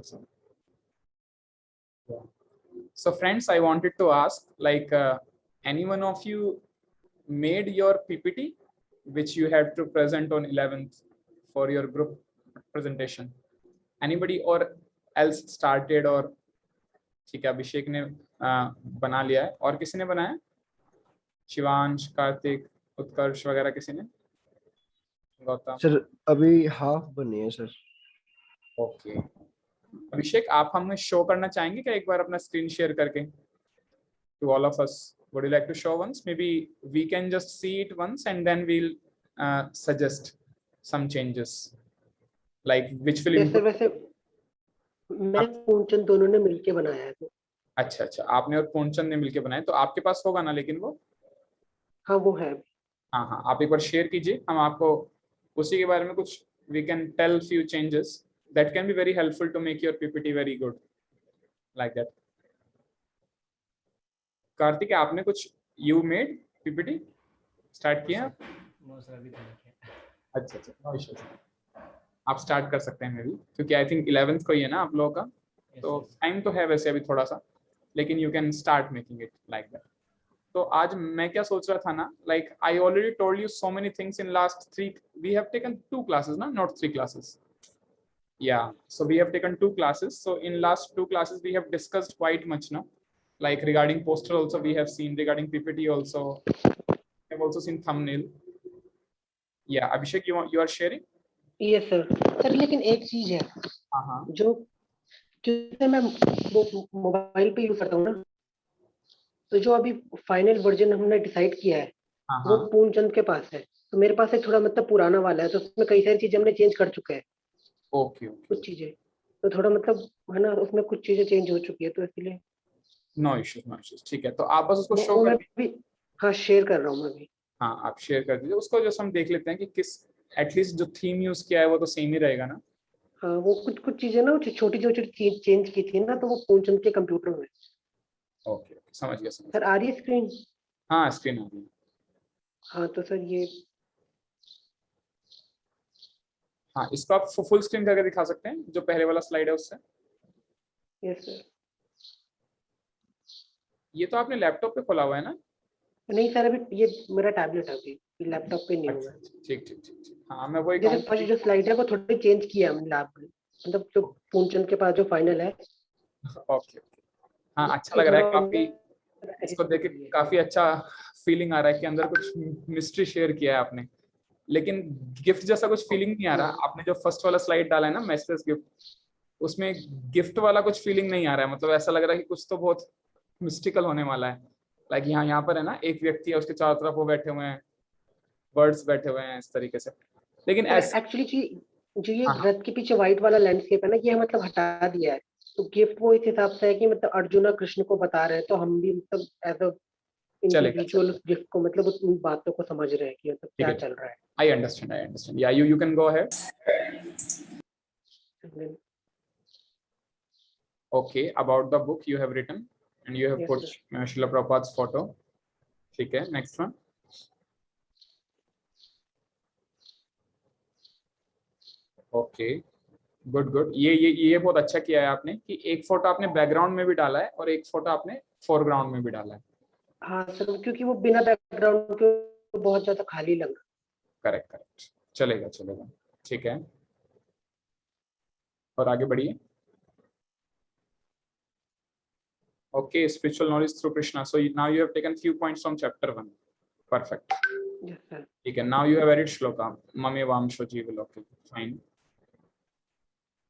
also. Yeah. So friends, I wanted to ask, like, any one of you made your PPT which you have to present on 11th for your group presentation? Anybody or else started? और ठीक है, अभिषेक ने बना लिया है, और किसी ने बनाया? शिवांश, कार्तिक, उत्कर्ष वगैरह किसी ने? गौतम? सर अभी हाफ बने हैं सर। ओके, अभिषेक आप हमें शो करना चाहेंगे क्या एक बार अपना स्क्रीन शेयर करके to all of us? Would you like to show once? Maybe we can just see it once and then we'll suggest some changes, like which will improve. वैसे मैं पूर्णचंद दोनों ने मिलके बनाया है। अच्छा अच्छा, आपने और पूर्णचंद ने मिलके बनाया, तो आपके पास होगा ना लेकिन वो? हाँ वो है। हाँ हाँ, आप एक बार शेयर कीजिए, हम आपको उसी के बारे में कुछ we can tell few changes that can be very helpful to make your PPT very good like that. Kartik, आपने कुछ you made PPT स्टार्ट किया? अच्छा अच्छा, no issues. आप स्टार्ट कर सकते हैं मे भी, क्योंकि आई थिंक 11th को ही है ना आप लोगों का, तो टाइम तो है वैसे अभी थोड़ा सा, लेकिन you can start making it like that. तो आज मैं क्या सोच रहा था ना, like I already told you so many things in last 3, we have taken 2 classes ना, not 3 classes. Yeah, so we have taken 2 classes. So in last 2 classes we have discussed quite much now, like regarding poster also we have seen, regarding PPT also, we have also seen thumbnail. Yeah, Abhishek, you are sharing? Yes sir लेकिन एक चीज है। हाँ, जो क्योंकि मैं वो mobile पे यूज करता हूँ ना, तो जो अभी फाइनल वर्जन हमने डिसाइड किया है वो पूर्णचंद के पास है, तो मेरे पास एक थोड़ा मतलब पुराना वाला है, तो उसमें कई सारी चीजें हमने चेंज कर चुके हैं। ओके, कुछ चीजें तो थोड़ा मतलब है ना, उसमें कुछ चीजें चेंज हो चुकी है, तो इसलिए नो इश्यूज, ठीक है, तो आप बस उसको शो मैं कर दीजिए. भी हाँ शेयर कर रहा हूँ मैं भी। हाँ, आप शेयर कर दीजिए उसको, जस्ट हम देख लेते हैं कि किस, एटलीस्ट जो थीम यूज किया है वो तो सेम ही रहेगा ना. हाँ वो कुछ चीजें ना छोटी छोटी चेंज की थी ना, तो वो पूर्णचंद के कंप्यूटर में। ओके, समझ गया सर आ रही है स्क्रीन? हाँ, स्क्रीन आ रही है. हाँ तो सर ये हाँ, इसको आप फुल स्क्रीन करके दिखा सकते हैं, जो पहले वाला स्लाइड है उससे. Yes sir. ये तो आपने लैपटॉप पे खोला हुआ है ना? नहीं सर अभी ये मेरा टैबलेट है, अभी लैपटॉप पे नहीं हुआ। ठीक ठीक ठीक ठीक, हाँ मैं वही जैसे फर्स्ट जो स्लाइड है वो थोड़ी चेंज किया हमने लैब में, मतलब जो पूर्णचंद के पास जो फाइनल है। ओके, हाँ अच्छा लग रहा है काफी, इसको देख के काफी अच्छा फीलिंग आ रहा है कि अंदर कुछ मिस्ट्री शेयर किया है आपने, लेकिन गिफ्ट जैसा कुछ फीलिंग नहीं आ रहा. आपने जो फर्स्ट वाला स्लाइड डाला है ना, मैसेज गिफ्ट, उसमें गिफ्ट वाला कुछ फीलिंग नहीं आ रहा है. मतलब ऐसा लग रहा है कि कुछ तो बहुत मिस्टिकल होने वाला है. लाइक यहाँ पर है ना, एक व्यक्ति है, उसके चारों तरफ वो बैठे हुए हैं, बर्ड्स बैठे हुए हैं इस तरीके से. लेकिन एक्चुअली जो ये रथ के पीछे व्हाइट वाला लैंडस्केप है ना, ये मतलब हटा दिया है, तो गिफ्ट वो इस हिसाब से है कि मतलब अर्जुन और कृष्ण को बता रहे हैं, तो हम भी मतलब एज अ इंडिविजुअल गिफ्ट को मतलब उन बातों को समझ रहे हैं कि मतलब क्या चल रहा है. I understand. या you can go ahead. Okay, about the book you have written and you have put Srila Prabhupada's photo. ठीक है, next one. Okay, good. ये बहुत अच्छा किया है आपने कि एक फोटो आपने बैकग्राउंड में भी डाला है और एक फोटो आपने फोरग्राउंड में भी डाला है. हाँ सर, क्योंकि वो बिना बैकग्राउंड के बहुत ज्यादा खाली लग रहा. करेक्ट, चलेगा, ठीक है, और आगे बढ़िए. Okay, spiritual knowledge through Krishna. So now you have taken few points from chapter 1. Perfect. Yes, sir. Okay, now you have added shloka. Mame vamsho जीवलोके. Fine.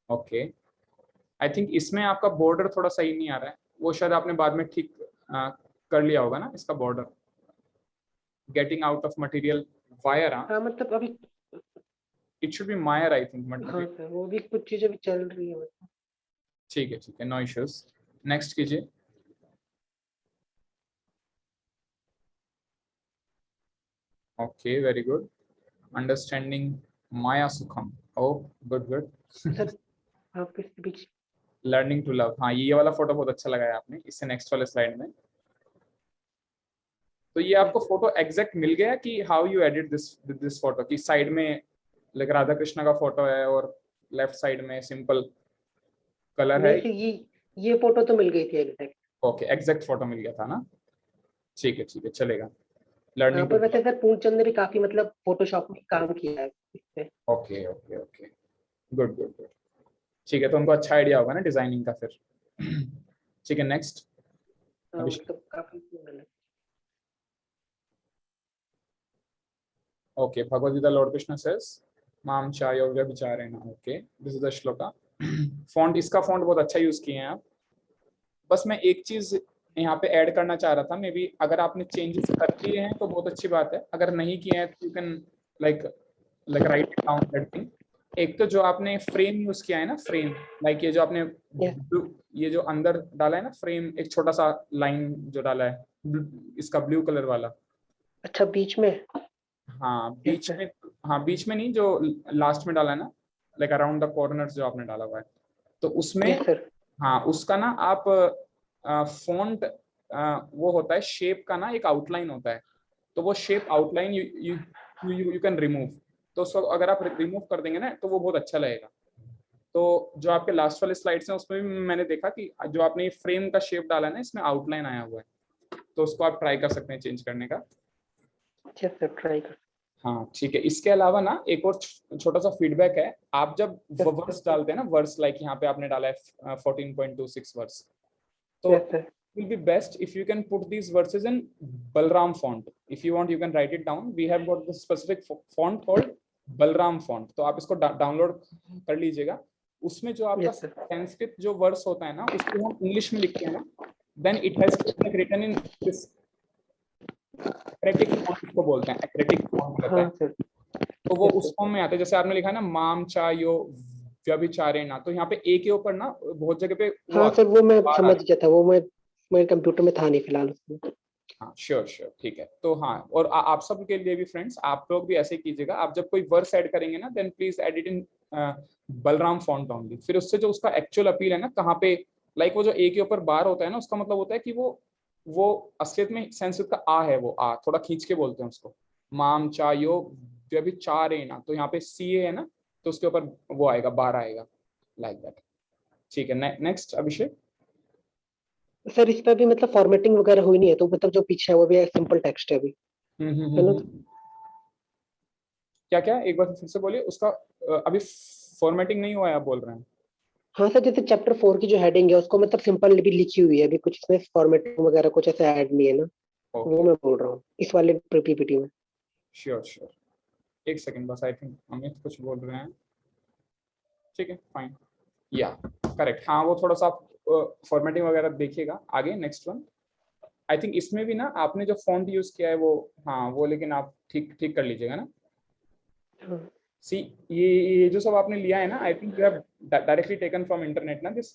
Okay. I think इसमें आपका बॉर्डर थोड़ा सही नहीं आ रहा है, वो शायद आपने बाद में ठीक कर लिया होगा ना इसका border. Getting out of material wire. हाँ मतलब अभी it should be Maya, I think. हाँ सर, वो भी कुछ चीजें भी चल रही है. ठीक है, no issues. Next कीजिए. Okay, very good. Understanding Maya Sukham. Oh, good. Sir आपके बीच लर्निंग टू लव. हाँ, ये वाला फोटो बहुत अच्छा लगा है आपने, इससे नेक्स्ट वाले स्लाइड में. तो ये आपको फोटो एग्जैक्ट मिल गया कि how you edit this photo, की साइड में लाइक राधा कृष्ण का फोटो है और लेफ्ट साइड में सिंपल कलर है। नहीं फिर ये फोटो तो मिल गई थी एग्जैक्ट। ओके, एग्जैक्ट फोटो मिल गया था ना, ठीक है चलेगा। हाँ लर्निंग टू, पर वैसे सर पूर्णचंद ने भी काफी मतलब फोटोशॉप में काम किया है इस पे। Okay okay okay, good good good, ठीक है, तो उनको अच्छा आइडिया होगा ना डिजाइनिंग का फिर। ठीक है, नेक्स्ट हाँ अभिषेक। मतलब काफी मतलब। Okay, Bhagavad Gita lord Krishna says माम चायो व्यभिचारेण, okay this is the shloka. Font, इसका फॉन्ट बहुत अच्छा यूज किए हैं आप। बस मैं एक चीज यहाँ पे ऐड करना चाह रहा था, मे बी अगर आपने चेंजेस कर दिए हैं तो बहुत अच्छी बात है, अगर नहीं किए हैं तो you can like like right it down that thing. एक तो जो आपने फ्रेम यूज किया है ना, फ्रेम, लाइक ये जो आपने Yes. ये जो अंदर डाला है ना फ्रेम, एक छोटा सा लाइन जो डाला है इसका ब्लू कलर वाला। अच्छा बीच में। हाँ Yes, बीच sir. में, हाँ बीच में नहीं, जो लास्ट में डाला है ना, लाइक अराउंड द कॉर्नर्स जो आपने डाला हुआ है, तो उसमें Yes, sir. हाँ उसका ना आप फॉन्ट, वो होता है शेप का ना एक आउटलाइन होता है, तो वो shape outline you can remove, तो उसको अगर आप रिमूव कर देंगे ना तो वो बहुत अच्छा लगेगा। तो जो आपके लास्ट वाले स्लाइड्स हैं उसमें भी मैंने देखा कि जो आपने फ्रेम का शेप डाला है ना, इसमें आउटलाइन आया हुआ है, तो उसको आप ट्राई कर सकते हैं चेंज करने का। Yes, sir. Try कर। हाँ ठीक है, इसके अलावा ना एक और छोटा सा फीडबैक है, आप जब Yes, वर्स sir. डालते हैं ना, वर्स लाइक यहाँ पे आपने डाला है 14.26 वर्स, तो Yes, sir. will be best if you can put these verses in Balram font. If you want, you can write it down. We have got this specific font called Balram font. तो आप इसको download कर लीजिएगा। उसमें जो आपका Yes, sir. Sanskrit जो words होता है ना, उसको हम इंग्लिश में लिखते हैं ना, then it has to be written in this acrobatic font, इसको बोलते हैं acrobatic font रहता हाँ है, सर। तो वो Yes, उस sir. फॉर्म में आता है। जैसे आपने लिखा है ना माम चायो व्यभिचारेण, तो यहाँ पे ए के ऊपर ना बहुत जगह पे वो हाँ आता सर वो मैं है, समझ गया था, वो मैं मेरे कंप्यूटर में था नहीं फिलहाल उसमें। हाँ श्योर श्योर, ठीक है, तो हाँ, और आप सब के लिए भी फ्रेंड्स, आप लोग भी ऐसे ही कीजिएगा, आप जब कोई वर्ड्स ऐड करेंगे ना, then please edit in Balram font only, फिर उससे जो उसका एक्चुअल अपील है ना, कहाँ पे लाइक वो जो ए के ऊपर बार होता है ना, उसका मतलब होता है कि वो असलियत में संस्कृत का आ है, वो आ थोड़ा खींच के बोलते हैं उसको, माम चायो व्यभिचारेण, तो यहाँ पे सी है ना, तो उसके ऊपर वो आएगा, बार आएगा, लाइक दैट। ठीक है, नेक्स्ट अभिषेक। सर इस पे भी मतलब फॉर्मेटिंग वगैरह हुई नहीं है, तो मतलब जो पीछे है वो भी सिंपल टेक्स्ट है अभी, है ना? क्या क्या, एक बार फिर से बोलिए उसका, अभी फॉर्मेटिंग नहीं हुआ है आप बोल रहे हैं? हाँ सर जैसे चैप्टर 4 की जो हेडिंग है उसको मतलब सिंपल भी लिखी हुई है, अभी कुछ इसमें फॉर्मेटिंग वगैरह कुछ ऐसे ऐड नहीं है ना, वो ओके, मैं बोल रहा हूँ इस वाले पीपीटी में। श्योर श्योर, एक सेकंड बस, आई थिंक अमित कुछ बोल रहे हैं, ठीक है फाइन, या करेक्ट, हाँ वो थोड़ा सा आप फॉर्मेटिंग वगैरह देखिएगा आगे, नेक्स्ट वन। आई थिंक इसमें भी ना आपने जो फॉन्ट यूज किया है वो, हाँ वो लेकिन आप ठीक ठीक कर लीजिएगा ना। हाँ सी, ये जो सब आपने लिया है ना, I think you have directly taken from internet ना दिस,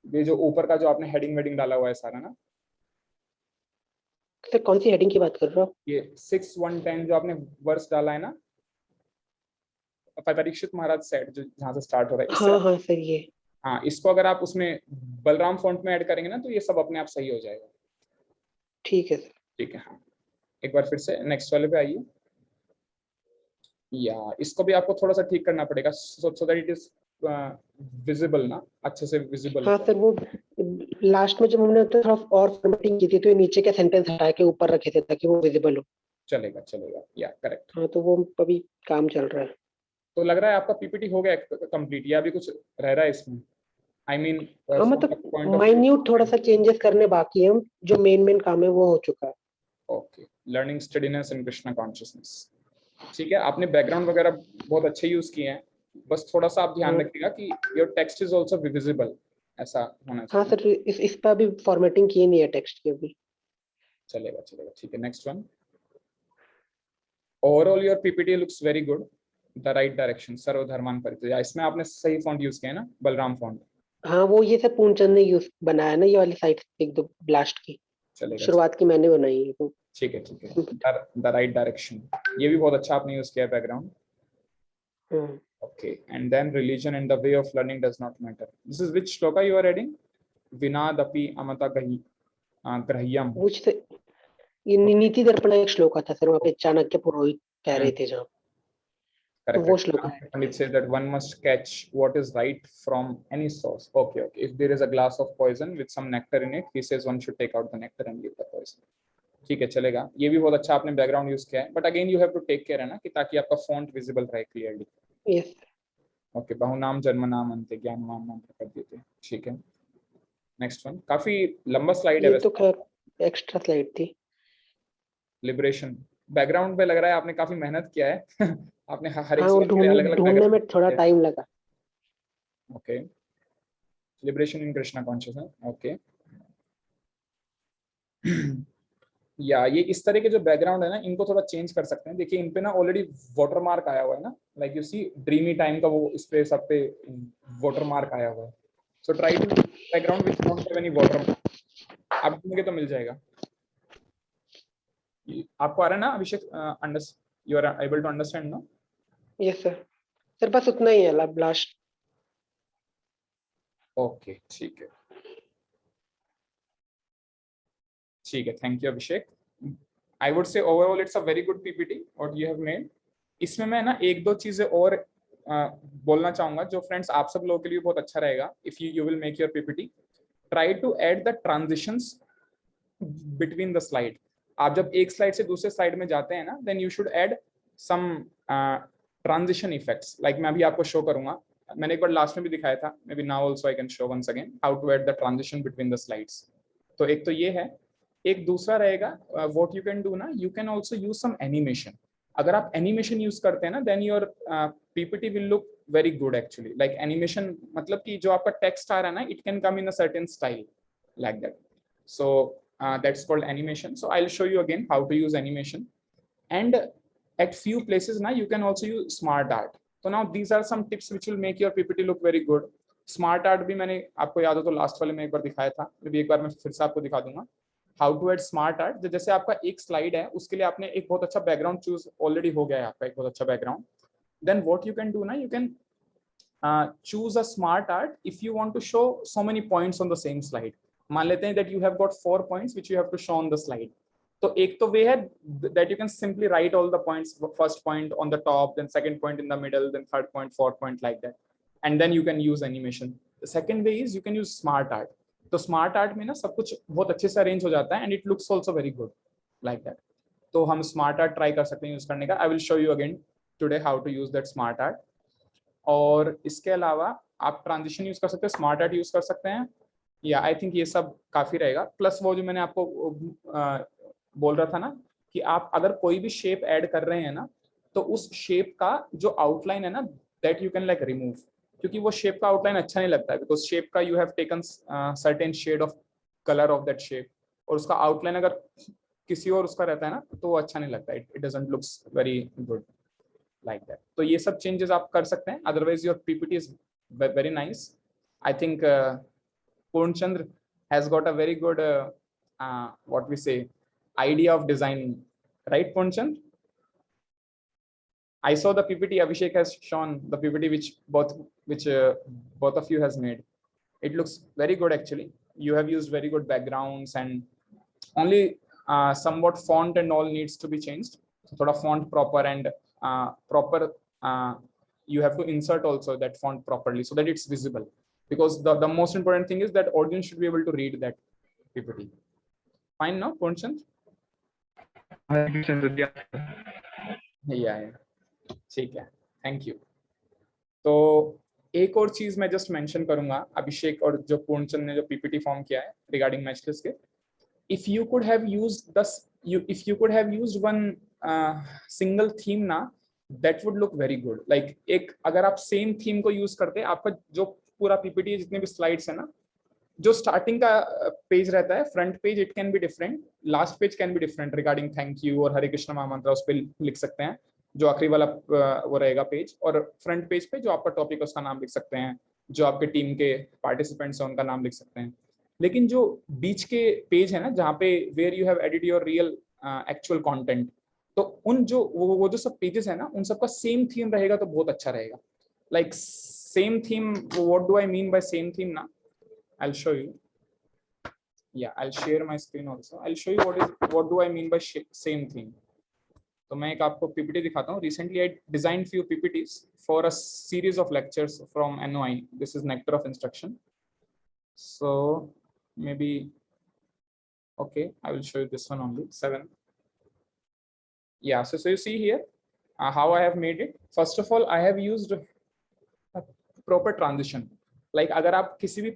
ये जो ऊपर का जो आपने हेडिंग वेडिंग डाला हुआ है सारा ना, सर कौन सी हेडिंग की बात कर रहे हो आप? ये 6 1 10 जो आपने वर्स डाला है ना, परीक्षित महाराज सेट जो जहाँ से स्टार्ट हो रहा है, इससे हाँ हाँ सर ये। हाँ इसको अगर आप उसमें बलराम फॉन्ट में ऐड करेंगे ना, तो ये सब अपने आप सही हो जाएगा। ठीक है सर। ठीक है, हाँ एक बार फिर से नेक्स्ट वाले पे आइए, या इसको भी आपको थोड़ा सा ठीक करना पड़ेगा, so that it is visible ना, अच्छे से विजिबल। हाँ सर वो लास्ट में जब हमने तो थोड़ा और फॉर्मेटिंग की थी तो ये नीचे के सेंटेंस हटा के ऊपर रखे थे ताकि वो विजिबल हो। चलेगा चलेगा, या करेक्ट। हाँ तो वो अभी काम चल रहा है। तो लग रहा है आपका पीपीटी हो गया कंप्लीट, या अभी कुछ रह रहा है इसमें, आई मीन हाँ फ्रॉम द मतलब पॉइंट ऑफ माइन्यूट थोड़ा सा चेंजेस करने बाकी है, जो मेन मेन काम है वो हो चुका है। Okay, learning steadiness and Krishna consciousness, ठीक है, आपने बैकग्राउंड वगैरह बहुत अच्छे यूज किए हैं, बस थोड़ा सा आप ध्यान हाँ रखिएगा कि your text is also visible, ऐसा होना हाँ चाहिए। सर इस पर अभी फॉर्मेटिंग की नहीं है टेक्स्ट की अभी। चलेगा चलेगा, ठीक है, next one. Overall your PPT looks very good, the right direction, सर्वधर्मान परित्यज्य, इसमें आपने सही फॉन्ट यूज किया है ना, बलराम फॉन्ट। हाँ वो ये सर पूर्णचंद ने यूज बनाया ना, ये वाली साइट एक दो ब्लास्ट की चलेगा शुरुआत की मैंने बनाई है तो। ठीक है, द राइट डायरेक्शन, ये भी बहुत अच्छा आपने यूज किया है बैकग्राउंड। हाँ Okay, and then religion and the way of learning does not matter. This is which shloka you are reading? Vinadapi amata grahyam. वो से ये नीति दर्पण एक श्लोक था सर, वहाँ पे चाणक्य पुरोहित कह रहे थे जहाँ। Correct. वो श्लोक है। And it says that one must catch what is right from any source. Okay, okay. If there is a glass of poison with some nectar in it, he says one should take out the nectar and leave the poison. ठीक है, चलेगा। ये भी बहुत अच्छा आपने background use किया है, but again you have to take care है ना कि ताकि आपका फॉन्ट विजिबल रहे क्लियरली। यस। ओके, बहुनाम जन्मनाम अंते ज्ञानवान नाम कर देते। ठीक है, नेक्स्ट वन। काफी लंबा स्लाइड है ये तो वैसे। खैर एक्स्ट्रा स्लाइड थी। लिबरेशन बैकग्राउंड पे लग रहा है आपने काफी मेहनत किया है। आपने हर एक हाँ, स्लाइड के लिए अलग अलग ढूंढने में थोड़ा टाइम लगा। ओके, लिबरेशन इन कृष्णा कॉन्शियसनेस। ओके, या ये इस तरह के जो बैकग्राउंड है ना, इनको थोड़ा चेंज कर सकते हैं। देखिए इन पे ना ऑलरेडी वाटर मार्क आया हुआ है ना, like you see dreamy time का वो इस पे सब पे वाटर मार्क आया हुआ है। So try to background which don't have any watermark. आप ढूंढेंगे तो मिल जाएगा। आपको आ रहा है ना Abhishek? You are able to understand no? Yes sir. Sir बस उतना ही है लास्ट। ओके, ठीक है, ठीक है। Thank you Abhishek. I would से overall it's a very good PPT what you have made. इसमें मैं ना एक दो चीजें और बोलना चाहूंगा जो फ्रेंड्स आप सब लोगों के लिए बहुत अच्छा रहेगा। If you will make your PPT, try to add the transitions between the slide. आप जब एक स्लाइड से दूसरे स्लाइड में जाते हैं ना, then you should add some transition effects. Like मैं अभी आपको शो करूंगा, मैंने एक बार लास्ट में भी दिखाया था, maybe now also I can show once again how to add the transition between the slides. तो एक तो ये है। एक दूसरा रहेगा व्हाट यू कैन डू ना, you can also use some animation. अगर आप एनिमेशन यूज करते हैं ना, then your PPT will look very good actually. Like animation मतलब कि जो आपका टेक्स्ट आ रहा है ना, it can come in a certain style like that. So that's called animation. So I'll show you again how to use animation. And at few places now you can also use smart art. So now these are some tips which will make your PPT look very good. Smart art भी मैंने आपको याद हो तो last वाले में एक बार दिखाया था, अभी एक बार मैं फिर से आपको दिखा दूंगा how to add smart art. जैसे आपका एक स्लाइड है, उसके लिए आपने एक बहुत अच्छा बैकग्राउंड चूज ऑलरेडी हो गया है आपका एक बहुत अच्छा background. Then what you can do ना, you can choose a smart art if you want to show so many points on the same slide. मान लेते हैं that you have got 4 points which you have to show on the slide. तो एक तो वे है that you can simply write all the points, first point on the top, then second point in the middle, then third point, fourth point, like that, and then you can use animation. The second way is you can use smart art. तो smart art में ना सब कुछ बहुत अच्छे से arrange हो जाता है and it looks also very good like that. तो हम smart art ट्राई कर सकते हैं यूज करने का। I will show you again today how to use that smart art. और इसके अलावा आप ट्रांजिशन यूज कर सकते हैं, स्मार्ट आर्ट यूज कर सकते हैं, या आई थिंक ये सब काफी रहेगा। प्लस वो जो मैंने आपको बोल रहा था ना कि आप अगर कोई भी शेप ऐड कर रहे हैं ना, तो उस शेप का जो आउटलाइन है ना, that you can like remove, क्योंकि वो शेप का आउटलाइन अच्छा नहीं लगता है, बिकॉज शेप का you have taken certain shade of colour of that shape, और उसका आउटलाइन अगर किसी और उसका रहता है ना, तो वो अच्छा नहीं लगता, it doesn't looks very good like that. तो ये सब changes आप कर सकते हैं, otherwise your PPT is very nice. I think Purn Chandra has got a very good what we say idea of designing, right Purn Chandra? I saw the PPT Abhishek has shown, the PPT which both of you has made. It looks very good actually. You have used very good backgrounds, and only somewhat font and all needs to be changed. So thoda font proper and proper you have to insert also that font properly so that it's visible, because the most important thing is that audience should be able to read that PPT. Fine, no Purn? Yeah, ठीक है, thank you. तो एक और चीज मैं just mention करूंगा, अभिषेक और जो पूर्णचंद ने जो पीपीटी फॉर्म किया है रिगार्डिंग मैचलेस के, if you could have used one single theme ना, that would look very good. Like एक अगर आप सेम थीम को यूज करते हैं, आपका जो पूरा पीपीटी है, जितने भी स्लाइड्स है ना, जो स्टार्टिंग का पेज रहता है, front page it can be different, last page can be different regarding thank you और हरे कृष्ण महामंत्र, उस पर लिख सकते हैं जो आखिरी वाला वो रहेगा पेज, और फ्रंट पेज पे जो आपका टॉपिक है उसका नाम लिख सकते हैं, जो आपके टीम के पार्टिसिपेंट्स हैं उनका नाम लिख सकते हैं। लेकिन जो बीच के पेज है ना, जहाँ पे where you have edit your real actual content, तो उन जो वो जो सब पेजेस है ना, उन सबका सेम थीम रहेगा तो बहुत अच्छा रहेगा। Like same theme, what do I mean by same theme ना, I'll show you. Yeah, I'll share my screen also. I'll show you what do I mean by same theme. तो मैं एक आपको पीपीटी दिखाता हूँ. Recently I design few PPTs for a series of lectures from NOI. This is nectar of instruction. So maybe okay, I will show you this one only. 7. Yeah, so you see here how I have made it. First of all, I have used a proper transition. Like अगर आप किसी भी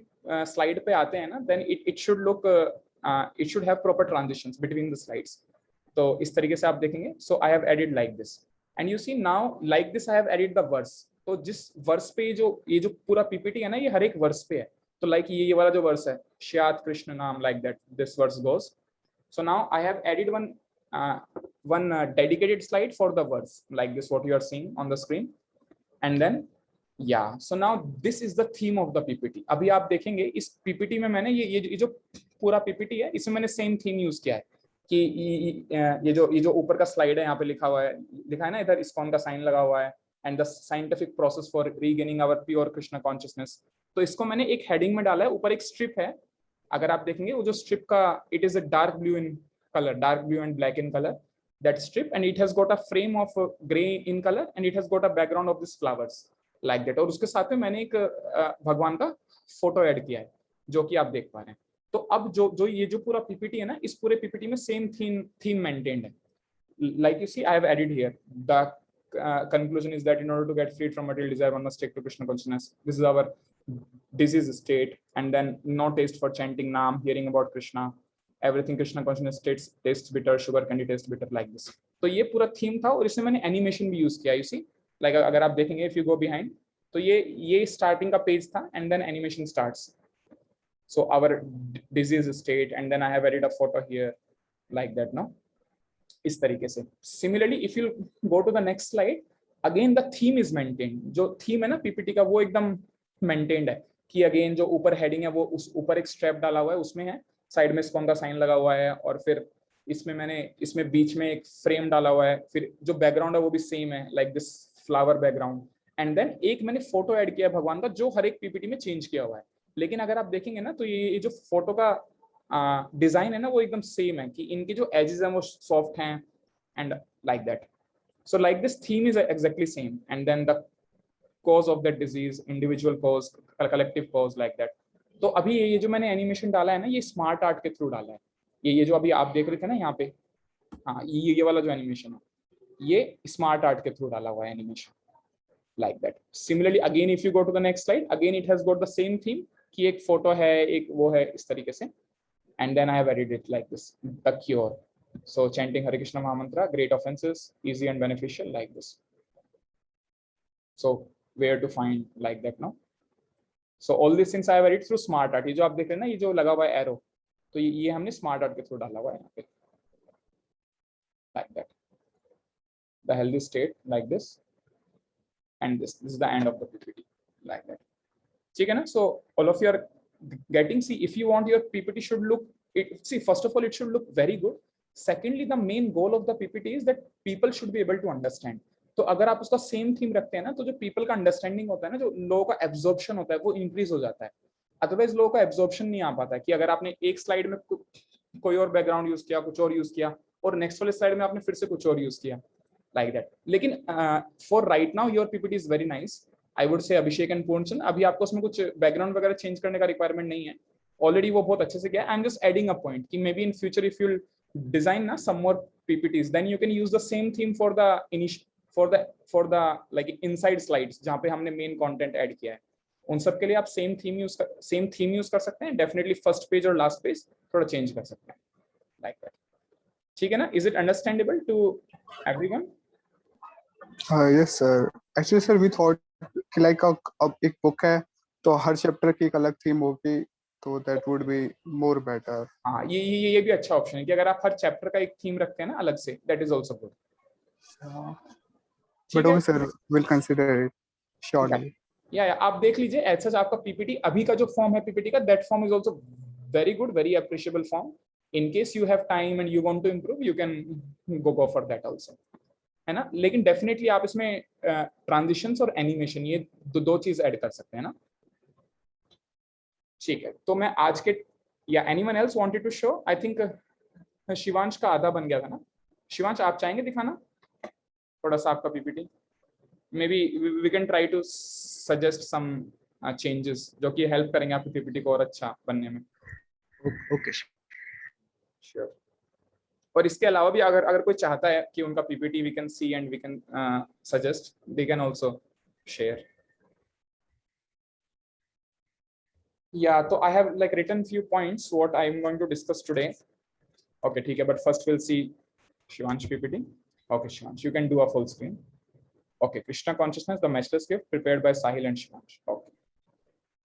slide पे आते हैं ना, then it should look it should have proper transitions between the slides. तो इस तरीके से आप देखेंगे. So I have added like this, and you see now like this I have added the verse. तो जिस वर्स पे ये जो पूरा पीपीटी है ना, ये हर एक वर्स पे है. तो लाइक ये वाला जो वर्स है, श्यात कृष्ण नाम, like that this verse goes. So now I have added one dedicated slide for the verse, like this what you are seeing on the screen. And then yeah, so now this is the theme of the PPT. अभी आप देखेंगे इस PPT में मैंने ये जो पूरा PPT है, इसमें मैंने सेम थीम यूज किया है कि ये जो ऊपर का स्लाइड है, यहाँ पे लिखा है ना, इधर इस्कॉन का साइन लगा हुआ है, and the scientific process for regaining our pure Krishna consciousness. तो इसको मैंने एक हेडिंग में डाला है. ऊपर एक स्ट्रिप है, अगर आप देखेंगे वो जो स्ट्रिप का, it is a dark blue in colour, dark blue and black in colour, that strip, and it has got a frame of grey in colour, and it has got a background of this flowers like that. और उसके साथ में मैंने एक भगवान का photo add किया है, जो कि आप देख पा रहे हैं. तो अब जो ये जो पूरा पीपीटी है ना, इस पूरे पीपीटी में सेम थीम मेंटेन्ड है. Like you see, I have added here the conclusion is that in order to get freed from material desire, one must take to Krishna consciousness. This is our disease state, and then no taste for chanting Naam, hearing about Krishna, everything Krishna consciousness tastes bitter, sugar candy tastes bitter, like this. तो ये पूरा theme था, और इसमें मैंने animation भी use किया. You see, like अगर आप देखेंगे, if you go behind, तो ये स्टार्टिंग का पेज था, and then animation starts. So our disease state, and then I have added a photo here, like that. No, इस तरीके से. Similarly, if you go to the next slide, again the theme is maintained. जो theme है ना PPT का, वो एकदम maintained है कि अगेन जो ऊपर हेडिंग है वो उस ऊपर एक स्ट्रैप डाला हुआ है, उसमें है, साइड में स्कॉन का साइन लगा हुआ है, और फिर इसमें बीच में एक फ्रेम डाला हुआ है. फिर जो बैकग्राउंड है वो भी सेम है, like this flower background. And then एक मैंने फोटो ऐड किया है भगवान का, जो हर एक पीपीटी में चेंज किया हुआ है. लेकिन अगर आप देखेंगे ना, तो ये जो फोटो का डिजाइन है ना, वो एकदम सेम है, कि इनके जो एजेस हैं वो सॉफ्ट हैं, and like that. So like this theme is exactly same, and then the cause of that disease, individual cause, collective cause, like that. तो अभी ये जो मैंने एनिमेशन डाला है ना, ये स्मार्ट आर्ट के थ्रू डाला है. ये जो अभी आप देख रहे थे ना यहाँ पे, हाँ, ये वाला जो एनिमेशन है, ये स्मार्ट आर्ट के थ्रू डाला हुआ है animation, like that. Similarly again if you go to the next slide, again it has got the same theme, कि एक फोटो है, एक वो है, इस तरीके से. And then I have edited it like this, the cure. So chanting Hare Krishna Mahamantra, great offenses, easy and beneficial, like this. So where to find, like that, no? So all these things I have edited through smart art. ये जो आप देख रहे हैं ना, ये जो लगा हुआ है arrow, तो ये हमने smart art के थ्रू डाला हुआ है यहाँ पे, like that. The healthy state, like this, and this is the end of the PPT, like that. ठीक है ना? So all of you are getting, see, if you want your PPT should look, see, first of all it should look very good. Secondly, the main goal of the PPT is that people should be able to understand. तो अगर आप उसका same theme रखते हैं ना, तो जो people का अंडरस्टैंडिंग होता है ना, जो लोगों का एब्जॉर्प्शन होता है, वो इंक्रीज हो जाता है. अदरवाइज लोगों का एब्जॉर्प्शन नहीं आ पाता है, कि अगर आपने एक स्लाइड में कोई और बैकग्राउंड यूज किया, कुछ और यूज किया, और नेक्स्ट वाले स्लाइड में आपने फिर से कुछ और यूज किया, लाइक दैट. लेकिन for right now your PPT is very nice. I would से अभिषेक एंड पूर्णचंद, अभी आपको उसमें कुछ बैकग्राउंड वगैरह चेंज करने का रिक्वायरमेंट नहीं है, ऑलरेडी वो बहुत अच्छे से किया. I am just adding a point कि maybe in future if you design ना some more PPTs, then you can use the same theme for the like inside slides, जहाँ पे हमने मेन कंटेंट ऐड किया है. उन सब के लिए आप सेम थीम यूज कर सकते हैं. डेफिनेटली फर्स्ट पेज और लास्ट पेज थोड़ा चेंज कर सकते हैं, लाइक दैट. ठीक है ना? Is it understandable to everyone? Yes sir. Actually sir we thought कि लाइक अब एक बुक है, तो हर चैप्टर की एक अलग थीम होगी, तो that would be more better. हाँ, ये भी अच्छा ऑप्शन है, कि अगर आप हर चैप्टर का एक थीम रखते हैं ना अलग से, that is also good. But okay sir, will consider it surely. या आप देख लीजिए, ऐसा आपका पीपीटी अभी का जो फॉर्म है पीपीटी का, that form is also very good, very appreciable form. In case you have time and you want to improve, you can go for that also, है ना. लेकिन डेफिनेटली आप इसमें ट्रांजिशंस और एनिमेशन, ये दो चीज ऐड कर सकते हैं ना. ठीक है, तो मैं आज के, या anyone else wanted to show, I think Shivansh का आधा बन गया था ना. शिवांश, आप चाहेंगे दिखाना? थोड़ा सा आपका PPT, maybe we can try to suggest some changes जो कि हेल्प करेंगे आपकी पीपीटी को और अच्छा बनने में। Okay sure. और इसके अलावा भी अगर अगर कोई चाहता है कि उनका PPT we can see and we can suggest, they can also share. Yeah, so I have like written few points what I am going to discuss today. Okay, ठीक है, but first we'll see Shivansh PPT. Okay, Shivansh, you can do a full screen. Okay, Krishna Consciousness, the Matchless Gift, prepared by Sahil and Shivansh. Okay,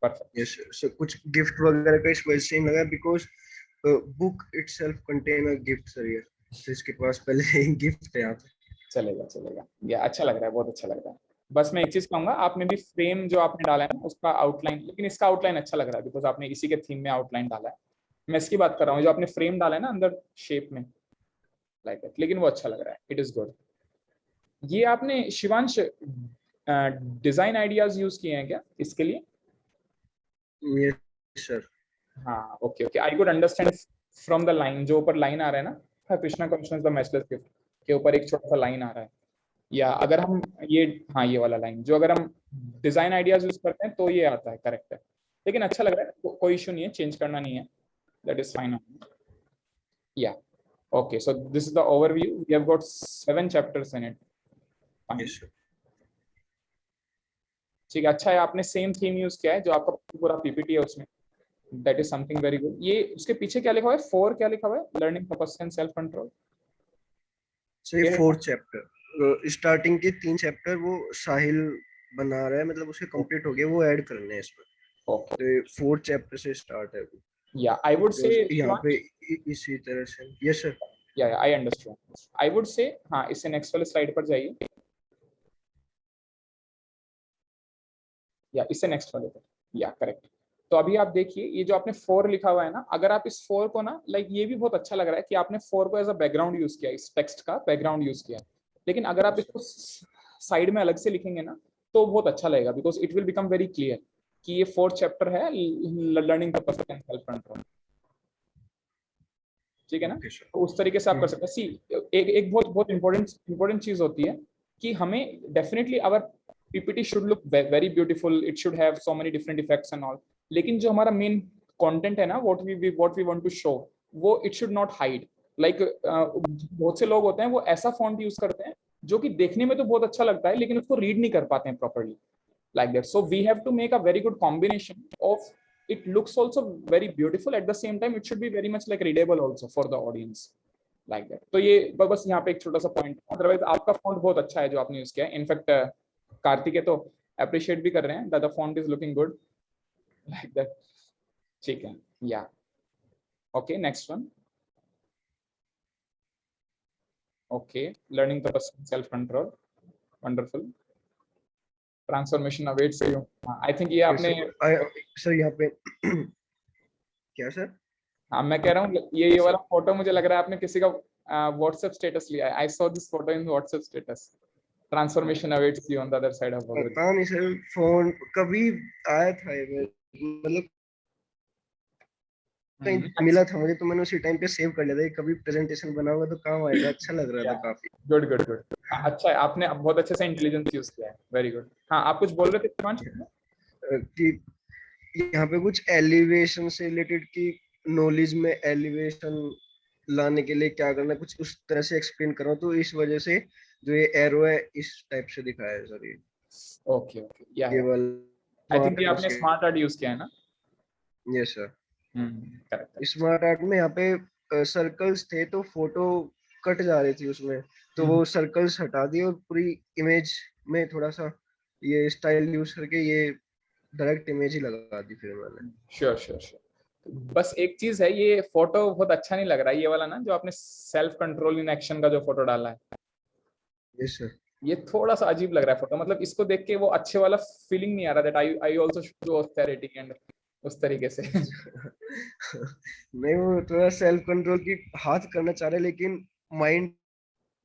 perfect. Yes sir, कुछ gift वगैरह का इस वजह से नहीं लगा because book itself contain a gift sir, ये तो इसके पास पहले ही गिफ्ट है यहाँ पे। चलेगा चलेगा, ये अच्छा लग रहा है, बहुत अच्छा लग रहा है। बस मैं एक चीज कहूंगा, आपने भी फ्रेम जो आपने डाला है ना उसका आउटलाइन, लेकिन इसका आउटलाइन अच्छा लग रहा है बिकॉज आपने इसी के थीम में आउटलाइन डाला है। मैं इसकी बात कर रहा हूँ जो आपने फ्रेम डाला है ना अंदर शेप में, लाइक दैट, लेकिन वो अच्छा लग रहा है, इट इज गुड। ये आपने शिवांश डिजाइन आइडियाज यूज किए हैं क्या इसके लिए? Yes sir. हाँ okay okay, I could understand from the line, जो ऊपर लाइन आ रहा है ना, Krishna consciousness the matchless gift के ऊपर एक छोटा सा लाइन आ रहा है, या अगर हम ये, हाँ ये वाला लाइन जो अगर हम डिजाइन आइडियाज यूज करते हैं तो ये आता है, करेक्ट है। लेकिन अच्छा लग रहा है, कोई इशू नहीं है, चेंज करना नहीं है, दैट इज फाइन। या okay, so this is the overview, we have got 7 chapters in it. Yes sir. ठीक है, अच्छा है आपने सेम थीम यूज किया है जो आपका पूरा पीपीटी है उसमें, that is something very good. ये उसके पीछे क्या लिखा हुआ है, 4 क्या लिखा हुआ है, लर्निंग तपस्या एंड सेल्फ कंट्रोल। सो ये 4th चैप्टर, स्टार्टिंग के 3 चैप्टर वो साहिल बना रहा है, मतलब उसके कंप्लीट हो गए, वो ऐड करने हैं इसमें। ओके, तो 4th चैप्टर से स्टार्ट है वो। या आई वुड से यहाँ पे इसी तरह से। Yes sir. या आई अंडरस्टैंड, आई वुड से हाँ, इससे नेक्स्ट वाले स्लाइड पर जाइए, या इससे नेक्स्ट वाले पर, या करेक्ट। तो अभी आप देखिए ये जो आपने 4 लिखा हुआ है ना, अगर आप इस 4 को ना, लाइक ये भी बहुत अच्छा लग रहा है कि आपने 4 को एज अ बैकग्राउंड यूज किया, इस टेक्स्ट का बैकग्राउंड यूज किया। लेकिन अगर आप इसको साइड में अलग से लिखेंगे ना तो बहुत अच्छा लगेगा, because it will become very clear कि ये 4th चैप्टर है, learning the person and self control. ठीक है ना, तो उस तरीके से आप कर सकते हैं। सी एक बहुत बहुत इंपॉर्टेंट चीज होती है कि हमें definitely our PPT should look very beautiful, it should have so many different effects and all, लेकिन जो हमारा मेन कंटेंट है ना, what we want to show, वो it should not hide. Like बहुत से लोग होते हैं वो ऐसा फॉन्ट यूज करते हैं जो कि देखने में तो बहुत अच्छा लगता है लेकिन उसको रीड नहीं कर पाते हैं properly, like that. So we have to make a very good combination of, it looks also very beautiful, at the same time it should be very much like readable also for the audience, like that. तो ये बस यहाँ पे एक छोटा सा point, otherwise आपका font बहुत अच्छा है जो आपने यूज किया है। इनफैक्ट कार्तिक है तो अप्रिशिएट भी कर रहे हैं, the font is looking good, like that. ठीक है, या okay, next one. Okay, learning the person self control, wonderful. Transformation awaits you, I think ये आपने सर यहाँ पे क्या सर? हाँ मैं कह रहा हूँ ये वाला फोटो मुझे लग रहा है आपने किसी का व्हाट्सएप स्टेटस लिया है। I saw this photo in WhatsApp status, transformation awaits you on the other side of the पता नहीं सर, फोन कभी आया था ये, मतलब कहीं मिला था मुझे तो मैंने उसी टाइम पे सेव कर लिया था, कभी प्रेजेंटेशन बनाऊंगा तो काम आएगा, अच्छा लग रहा था काफी। गुड गुड गुड, अच्छा है, आपने बहुत अच्छे से इंटेलिजेंस यूज किया है, वेरी गुड। हाँ आप कुछ बोल रहे थे शिवांश? कि यहाँ पे कुछ एलिवेशन से रिलेटेड की नॉलेज में एलिवेशन लाने के लिए क्या करना है, कुछ उस तरह से एक्सप्लेन कर रहा हूँ, तो इस वजह से जो ये एरो है इस टाइप से दिखाया है सर। ये ओके ओके, या ये आई थिंक ये आपने स्मार्ट आर्ट यूज किया है ना? Yes sir. Correct. Smart art में यहाँ पे सर्कल्स थे तो फोटो कट जा रही थी उसमें, तो वो सर्कल्स हटा दिए और पूरी इमेज में थोड़ा सा ये स्टाइल यूज करके ये डायरेक्ट इमेज ही लगा दी फिर मैंने। Sure sure sure. बस एक चीज है, ये फोटो बहुत अच्छा नहीं लग रहा है ये वाला ना, जो आपने सेल्फ कंट्रोल इन एक्शन का जो फोटो डाला है। Yes sir. ये थोड़ा सा अजीब लग रहा है फोटो, मतलब इसको देख के वो अच्छे वाला फीलिंग नहीं आ रहा that I also should do austerity and उस तरीके से। नहीं, वो थोड़ा सेल्फ कंट्रोल की हाथ करना चाह रहे लेकिन माइंड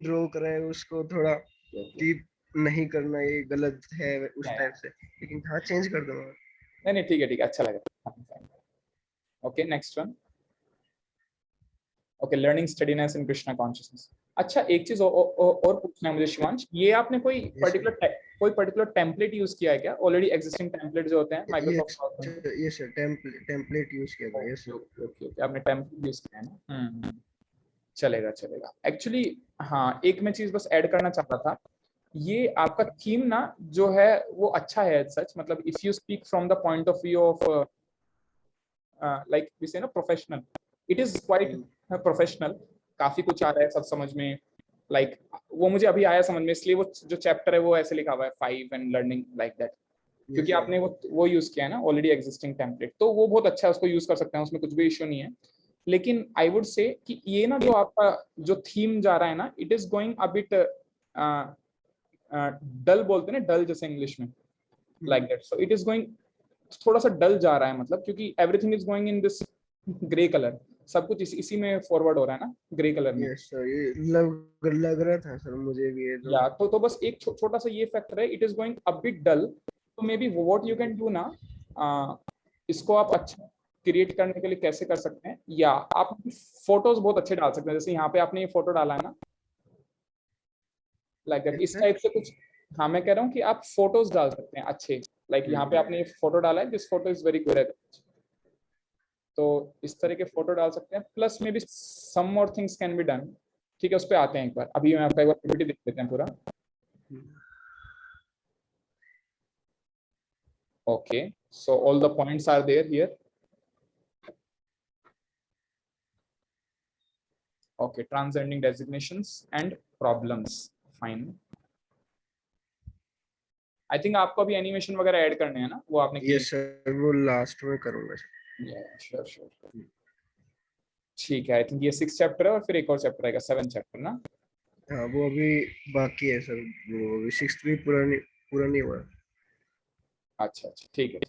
ड्रॉ कर रहे हैं उसको थोड़ा कि नहीं करना, ये गलत है उस टाइप से, लेकिन हाँ चेंज कर दूंगा। नहीं ठीक है अच्छा लगा। Okay next one. Okay, learning steadiness in Krishna consciousness. अच्छा एक चीज और पूछना है मुझे शिवांश, ये आपने कोई पर्टिकुलर टेम्पलेट यूज किया है क्या? ऑलरेडी एग्जिस्टिंग टेम्पलेट जो होते हैं Microsoft yes sir template use किया था। यस सर ओके आपने टेम्पलेट यूज किया है ना? चलेगा चलेगा। एक्चुअली हाँ, एक मैं चीज बस ऐड करना चाहता था, ये आपका थीम ना जो है वो अच्छा है सच, मतलब if you speak from the point of view of like we say ना professional, it is quite professional. काफी कुछ आ रहा है सब समझ में, लाइक वो मुझे अभी आया समझ में, इसलिए वो जो चैप्टर है वो ऐसे लिखा हुआ है 5 एंड लर्निंग लाइक दैट, क्योंकि आपने वो यूज किया है ना ऑलरेडी एग्जिस्टिंग टेम्पलेट, तो वो बहुत अच्छा है, उसको यूज कर सकते हैं, उसमें कुछ भी इश्यू नहीं है। लेकिन आई वुड से कि ये ना जो आपका जो थीम जा रहा है ना, it is going a bit dull बोलते हैं ना, डल जैसे इंग्लिश में, like that. So it is going थोड़ा सा डल जा रहा है, मतलब क्योंकि everything is going in this grey colour, सब कुछ इसी में फॉरवर्ड हो रहा है ना, ग्रे कलर में। यस सर ये लग रहा था सर मुझे भी ये या तो बस एक छोटा सा ये फैक्टर है, it is going a bit dull. तो maybe what you can do ना, इसको आप अच्छा क्रिएट करने के लिए कैसे कर सकते हैं, या आप फोटोज बहुत अच्छे डाल सकते हैं, जैसे यहाँ पे आपने ये फोटो डाला है ना, लाइक दैट, इस टाइप से कुछ। हाँ मैं कह रहा हूँ कि आप फोटोज डाल सकते हैं अच्छे, लाइक यहाँ पे आपने ये फोटो डाला है, this photo is very good at, तो इस तरह के फोटो डाल सकते हैं, plus maybe some more things can be done. ठीक है, उस पर आते हैं एक बार, अभी मैं आपका एक बार पीपीटी देख लेते हैं पूरा। Okay, so all the points are there here. Okay, transcending designations and problems. Fine. I think आपको अभी एनिमेशन वगैरह ऐड करने हैं ना, वो आपने किए? यस सर वो लास्ट में करूंगा सर। Sure sure. ठीक है, आई थिंक ये 6 चैप्टर है और फिर एक और चैप्टर आएगा 7 चैप्टर ना। हाँ वो अभी बाकी है सर, वो अभी 6th भी पूरा नहीं हुआ। अच्छा अच्छा ठीक है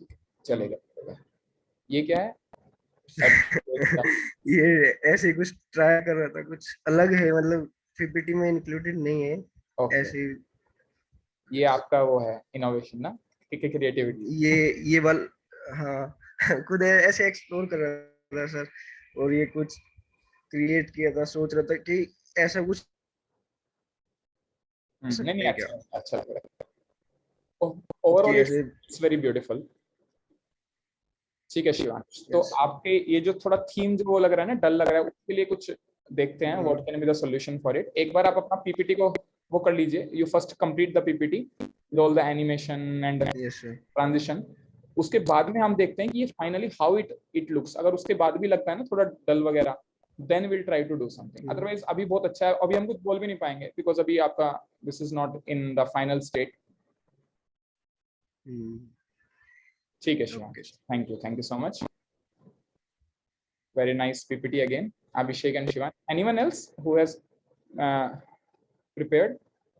चलेगा। ये क्या है? ये ऐसे कुछ ट्राई कर रहा था, कुछ अलग है, मतलब पीपीटी में इंक्लूडेड नहीं है। Okay. ऐसे ये आपका वो है इनोवेशन ना, क्रिएटिविटी। ये वाल हाँ खुद ऐसे एक्सप्लोर कर रहा था सर, और ये कुछ क्रिएट किया था, सोच रहा था कि ऐसा कुछ नहीं है क्या अच्छा लग रहा है कि ओवरऑल, ऐसे। It's very beautiful. ठीक है शिवांश, तो Yes. आपके ये जो थोड़ा थीम जो वो लग रहा है ना, डल लग रहा है, उसके लिए कुछ देखते हैं what can be the solution for it. एक बार आप अपना पीपीटी को वो कर लीजिए, you first complete the PPT with all the animation and Yes, sir. Transition. उसके बाद में हम देखते हैं कि ये फाइनली हाउ इट लुक्स। अगर उसके बाद भी लगता है ना थोड़ा डल वगैरह, then will try to do something. Otherwise अभी बहुत अच्छा है, अभी हम कुछ बोल भी नहीं पाएंगे बिकॉज अभी आपका this is not in the final state. ठीक है Shivansh, thank you so much, very nice PPT again, Abhishek and Shivan. Anyone else who has prepared?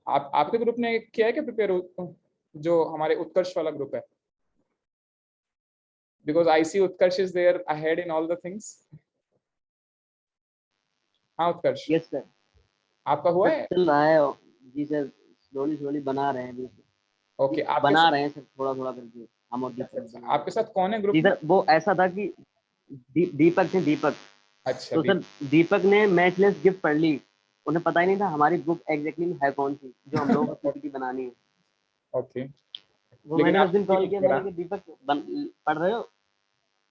आपके ग्रुप ने किया है क्या प्रिपेयर, जो हमारे उत्कर्ष वाला ग्रुप है? Because I see Utkarsh is there ahead in all the things. हाँ उत्कर्ष। यस सर, आपका हुआ है? चल रहा है जी सर, स्लोली बना रहे हैं अभी। ओके, बना रहे हैं सर थोड़ा करके हम, और दीपक। आपके साथ कौन है ग्रुप जी में? सर, वो ऐसा था कि दीपक थे, दीपक। अच्छा तो सर दीपक ने मैचलेस गिफ्ट पढ़ ली, उन्हें पता ही नहीं था हमारी बुक एग्जैक्टली है कौन सी जो हम लोगों को पीपीटी बनानी है। ओके, वो लेकिन मैंने उस आप दिन कॉल किया, मैंने कहा दीपक पढ़ रहे हो?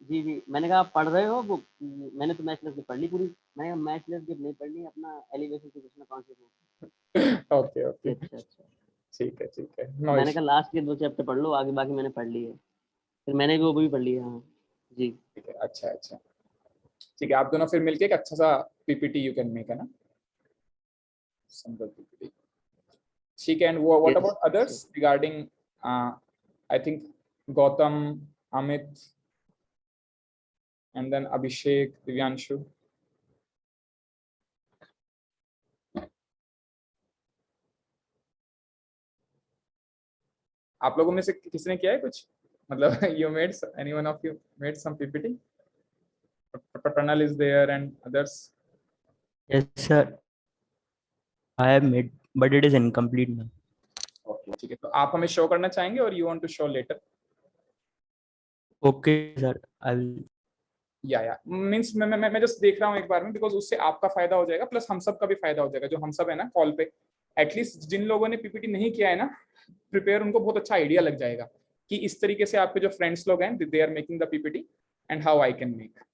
जी मैंने कहा आप पढ़ रहे हो बुक? मैंने तो मैचलेस गिफ्ट पढ़ ली पूरी। मैंने कहा मैचलेस गिफ्ट नहीं पढ़ ली, अपना एलिवेशन से कुछ ना कॉन्सेप्ट। ओके अच्छा ठीक है मैंने कहा लास्ट के 2 चैप्टर पढ़ लो, आगे बाकी मैंने पढ़ ली है। फिर मैंने भी वो भी पढ़ लिया। हाँ जी ठीक है, अच्छा ठीक है, आप दोनों फिर मिलके एक अच्छा सा पीपीटी यू कैन मेक है ना, सिंगल पीपीटी। ठीक है, and what about others regarding I think Gautam, Amit and then Abhishek, Divyanshu. आप लोगों में से किसने किया है कुछ, मतलब you made anyone of you made some PPT? Pranal is there and others. Yes, sir. I have made, but it is incomplete now. Okay, ठीक है, तो आप हमें शो करना चाहेंगे और you want to show later? Okay, sir. I will. या means मैं जस्ट देख रहा हूँ एक बार में, बिकॉज उससे आपका फायदा हो जाएगा प्लस हम सब का भी फायदा हो जाएगा, जो हम सब है ना कॉल पे। एटलीस्ट जिन लोगों ने पीपीटी नहीं किया है ना प्रिपेयर, उनको बहुत अच्छा आइडिया लग जाएगा कि इस तरीके से आपके जो फ्रेंड्स लोग हैं they are making the PPT and how I can make.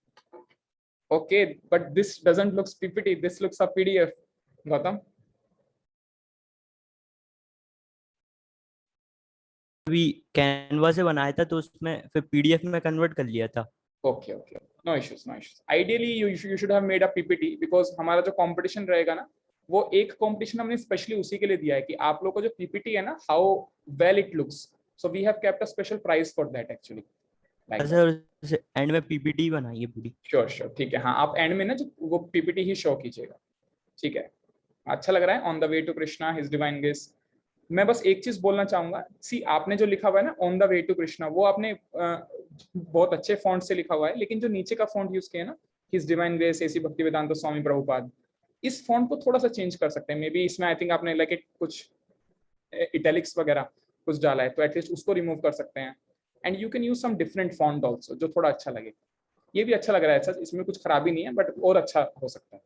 Okay, but this doesn't looks PPT, this looks a PDF. Gautam, अभी कैनवा से बनाया था तो उसमें फिर पीडीएफ में कन्वर्ट कर लिया था। Okay okay, no issues no issues. Ideally you should have made a PPT, because हमारा जो कंपटीशन रहेगा ना, वो एक कंपटीशन हमने स्पेशली उसी के लिए दिया है कि आप लोगों को जो पीपीटी है ना, how well it looks, so we have kept a special price for that actually. Sir and में पीपीटी बनाई है पूरी। श्योर श्योर, ठीक है। हाँ, आप एंड में ना जो वो पीपीटी ही शो कीजिएगा, ठीक है। अच्छा लग रहा है, on the way to Krishna his divine grace. मैं बस एक चीज बोलना चाहूंगा, सी आपने जो लिखा हुआ है ना on the way to Krishna, वो आपने बहुत अच्छे फॉन्ट से लिखा हुआ है, लेकिन जो नीचे का फॉन्ट यूज किया है ना, his divine grace AC Bhaktivedanta Swami Prabhupada, इस फॉन्ट को थोड़ा सा चेंज कर सकते हैं। मे बी इसमें आई थिंक आपने लाइक इट कुछ इटैलिक्स वगैरह कुछ डाला है, तो एटलीस्ट उसको रिमूव कर सकते हैं। And you can use some different font also, जो थोड़ा अच्छा लगे। ये भी अच्छा लग रहा है सर, इसमें कुछ खराबी नहीं है, बट और अच्छा हो सकता है।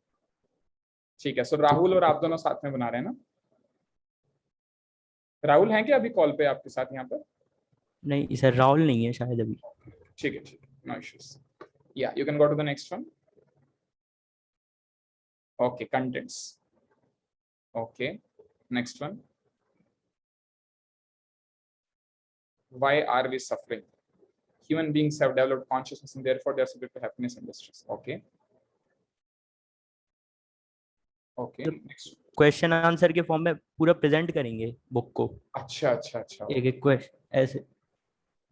ठीक है, सो राहुल और आप दोनों साथ में बना रहे हैं ना? राहुल हैं क्या अभी कॉल पे आपके साथ यहाँ पर? नहीं सर, राहुल नहीं है शायद अभी। ठीक है, नो इश्यूज। या you can go to the next one. Okay, contents. Okay, next one. Why are we suffering? Human beings have developed consciousness and therefore they are subject to happiness and distress. Okay. Okay. Next. Question answer के form में पूरा present करेंगे book को। अच्छा अच्छा अच्छा। एक एक क्वेश्चन ऐसे।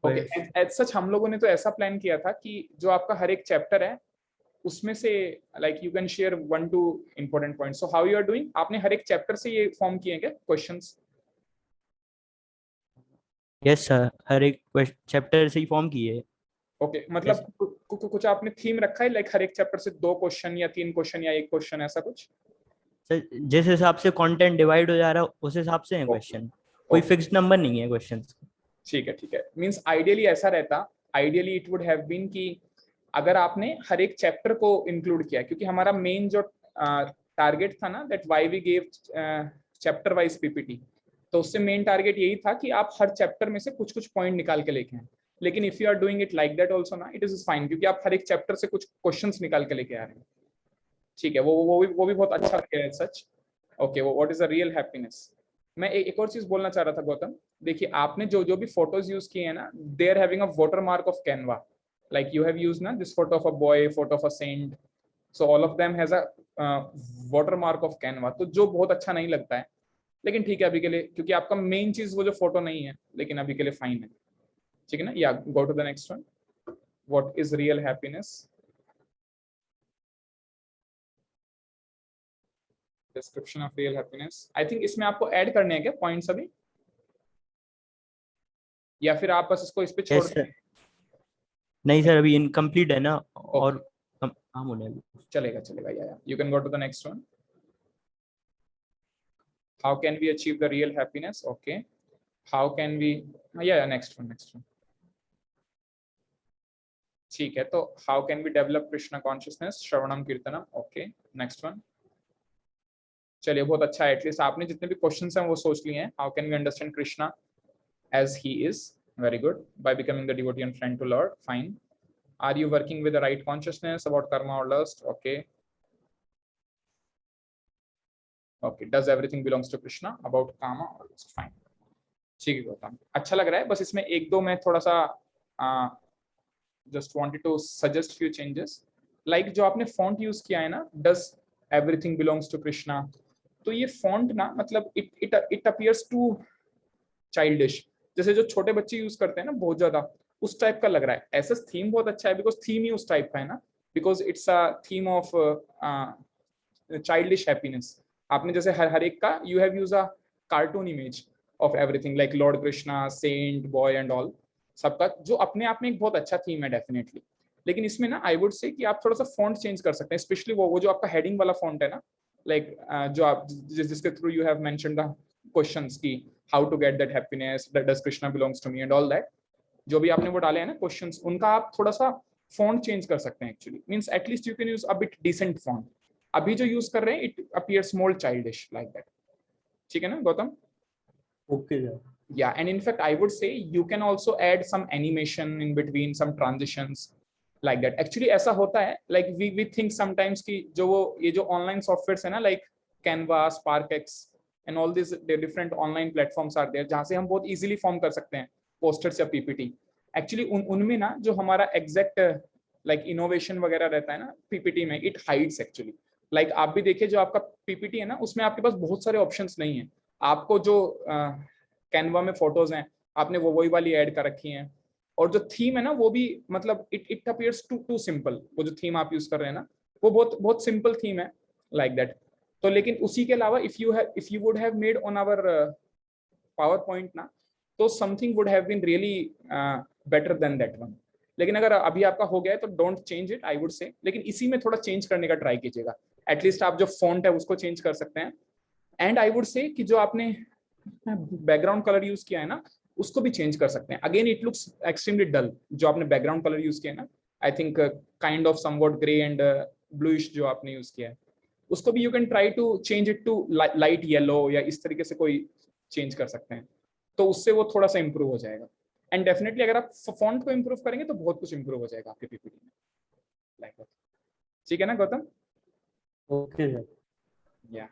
ओके, एज सच हम लोगों ने तो ऐसा प्लान किया था कि जो आपका हर एक चैप्टर है उसमें से like you can share 1-2 important points. So how you are doing? आपने हर एक चैप्टर से ये फॉर्म किए क्या क्वेश्चंस? यस सर, हर एक चैप्टर से ही फॉर्म किए है। ओके, मतलब कुछ आपने थीम रखा है, लाइक हर एक चैप्टर से 2 क्वेश्चन या 3 क्वेश्चन या 1 क्वेश्चन, ऐसा कुछ? सर जिस हिसाब से कंटेंट डिवाइड हो जा रहा है उस हिसाब से है क्वेश्चन, कोई फिक्स्ड नंबर नहीं है क्वेश्चंस। ठीक है ठीक है। मींस आइडियली ऐसा रहता, ideally it would have been कि अगर आपने हर एक चैप्टर को इंक्लूड किया, क्योंकि हमारा मेन जो टारगेट था ना, that why we give chapter wise PPT, तो उससे मेन टारगेट यही था कि आप हर चैप्टर में से कुछ कुछ पॉइंट निकाल के लेके आए। लेकिन if you are doing it like that also ना, इट इज फाइन, क्योंकि आप हर एक चैप्टर से कुछ क्वेश्चंस निकाल के लेके आ रहे हैं। ठीक है, वो भी बहुत अच्छा है सच। ओके, वो what is the real happiness? मैं एक और चीज बोलना चाह रहा था गौतम, देखिए आपने जो भी फोटोज यूज किए हैं ना, they are having a watermark of Canva, like you have used ना this photo of a boy, photo of a saint, so all of them has a watermark of Canva, तो जो बहुत अच्छा नहीं लगता है। लेकिन ठीक है अभी के लिए, क्योंकि आपका मेन चीज वो जो फोटो नहीं है, लेकिन अभी के लिए फाइन है। ठीक है ना? या go to the next one. What is real happiness? Description of real happiness. I think इसमें आपको ऐड करने हैं क्या पॉइंट्स अभी, या फिर आप बस इसको इस पे छोड़ दें? नहीं सर, अभी इनकम्प्लीट है ना, और काम होने अभी। चलेगा चलेगा, या you can go to the next one. How can we achieve the real happiness? Okay. How can we? Yeah, next one. ठीक है, तो how can we develop Krishna consciousness? श्रवणम kirtanam. Okay. Next one. चलिए, बहुत अच्छा है, at least आपने जितने भी क्वेश्चंस हैं वो सोच लिए हैं। How can we understand Krishna as he is? Very good. By becoming the devotee and friend to Lord. Fine. Are you working with the right consciousness about karma or lust? Okay. Okay. Does everything belongs to Krishna about karma or lust? Fine. ठीक है गौतम, अच्छा लग रहा है। बस इसमें एक दो मैं थोड़ा सा just wanted to suggest few changes, like जो आपने फॉन्ट यूज किया है ना, does everything belongs to Krishna, तो ये फॉन्ट ना मतलब इट अपीयर्स टू चाइल्डिश, जैसे जो छोटे बच्चे यूज करते हैं ना बहुत ज्यादा, उस टाइप का लग रहा है। ऐसा थीम बहुत अच्छा है, बिकॉज थीम ही उस टाइप का है ना, because it's a theme of childish happiness. आपने जैसे हर एक का you have use a cartoon image of everything like Lord Krishna, Saint, Boy and all, सबका जो अपने आप में एक बहुत अच्छा थीम है डेफिनेटली। लेकिन इसमें ना आई वुड से कि आप थोड़ा सा फॉन्ट चेंज कर सकते हैं, स्पेशली वो जो आपका हेडिंग वाला फॉन्ट है ना, लाइक जो आप जिसके through you have mentioned the questions की how to get that happiness, does Krishna belongs to me and all that, जो भी आपने वो डाले हैं ना क्वेश्चंस, उनका आप थोड़ा सा फॉन्ट चेंज कर सकते हैं actually, means at least you can use a bit decent font. अभी जो यूज कर रहे हैं it appears more childish like that. ठीक है ना Gautam? Okay sir. Yeah, and in fact I would say you can also add some animation in between, some transitions like that. Actually ऐसा होता है, like we think sometimes कि जो वो ये जो online softwares है ना, like Canva, SparkX and all these different online platforms are there जहाँ से हम बहुत easily form कर सकते हैं posters या PPT. Actually उनमें ना जो हमारा exact like innovation वगैरह रहता है ना PPT में, it hides actually. Like आप भी देखिए जो आपका PPT है ना उसमें आपके पास बहुत सारे options नहीं है. आपको जो कैनवा में फोटोज हैं आपने वो वही वाली ऐड कर रखी हैं, और जो थीम है ना वो भी मतलब इट अपीयर्स टू सिंपल. वो जो थीम आप यूज कर रहे हैं ना वो बहुत सिंपल थीम है लाइक दैट. तो लेकिन उसी के अलावा if you would have made on our power point ना, तो something would have been really better than that one. लेकिन अगर अभी आपका हो गया है तो don't change it I would say, लेकिन इसी में थोड़ा चेंज करने का ट्राई कीजिएगा. एटलीस्ट आप जो फॉन्ट है उसको चेंज कर सकते हैं. एंड आई वुड से कि जो आपने बैकग्राउंड कलर यूज किया है ना उसको भी चेंज कर सकते हैं. Again it looks extremely dull जो आपने बैकग्राउंड कलर यूज किया है ना, I think kind of somewhat grey and bluish जो आपने यूज किया है, उसको भी you can try to change it to light yellow या इस तरीके से कोई चेंज कर सकते हैं, तो उससे वो थोड़ा सा इंप्रूव हो जाएगा. एंड डेफिनेटली अगर आप फॉन्ट को इंप्रूव करेंगे तो बहुत कुछ इंप्रूव हो जाएगा आपके पीपीटी में लाइक दैट. ठीक है ना Gautam? Okay sir. Yeah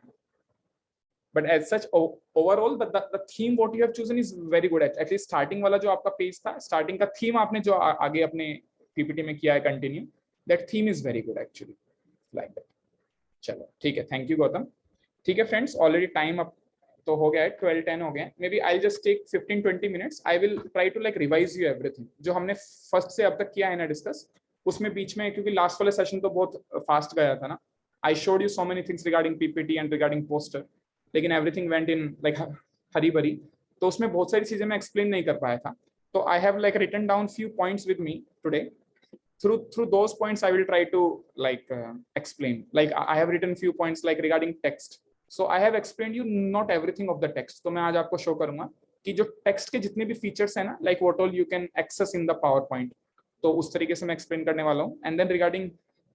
but as such overall the theme what you have chosen is very good. At least starting वाला जो आपका पेज था, starting का थीम आपने जो आगे अपने पीपीटी में किया है continue, that theme is very good actually like that. चलो ठीक है, थैंक यू गौतम. ठीक है फ्रेंड्स, ऑलरेडी टाइम अप तो हो गया है, 12:10 हो गए. Maybe I just take 15-20 minutes. I will try to like revise you everything जो हमने फर्स्ट से अब तक किया है ना डिस्कस. उसमें बीच में क्योंकि लास्ट वाले सेशन तो बहुत फास्ट गया था ना, आई showed you so many things regarding PPT and regarding poster, लेकिन एवरीथिंग वेंट इन लाइक हरी भरी, तो उसमें बहुत सारी चीजें मैं एक्सप्लेन नहीं कर पाया था. तो I have like written down few points with me today. through those points I will try to like explain. Like I have written few points like regarding text, so I have explained you not everything of the text. तो मैं आज आपको show करूंगा कि जो text के जितने भी फीचर्स हैं ना, like what all you can access in the PowerPoint, तो उस तरीके से मैं एक्सप्लेन करने वाला हूँ. एंड देन रिगार्डिंग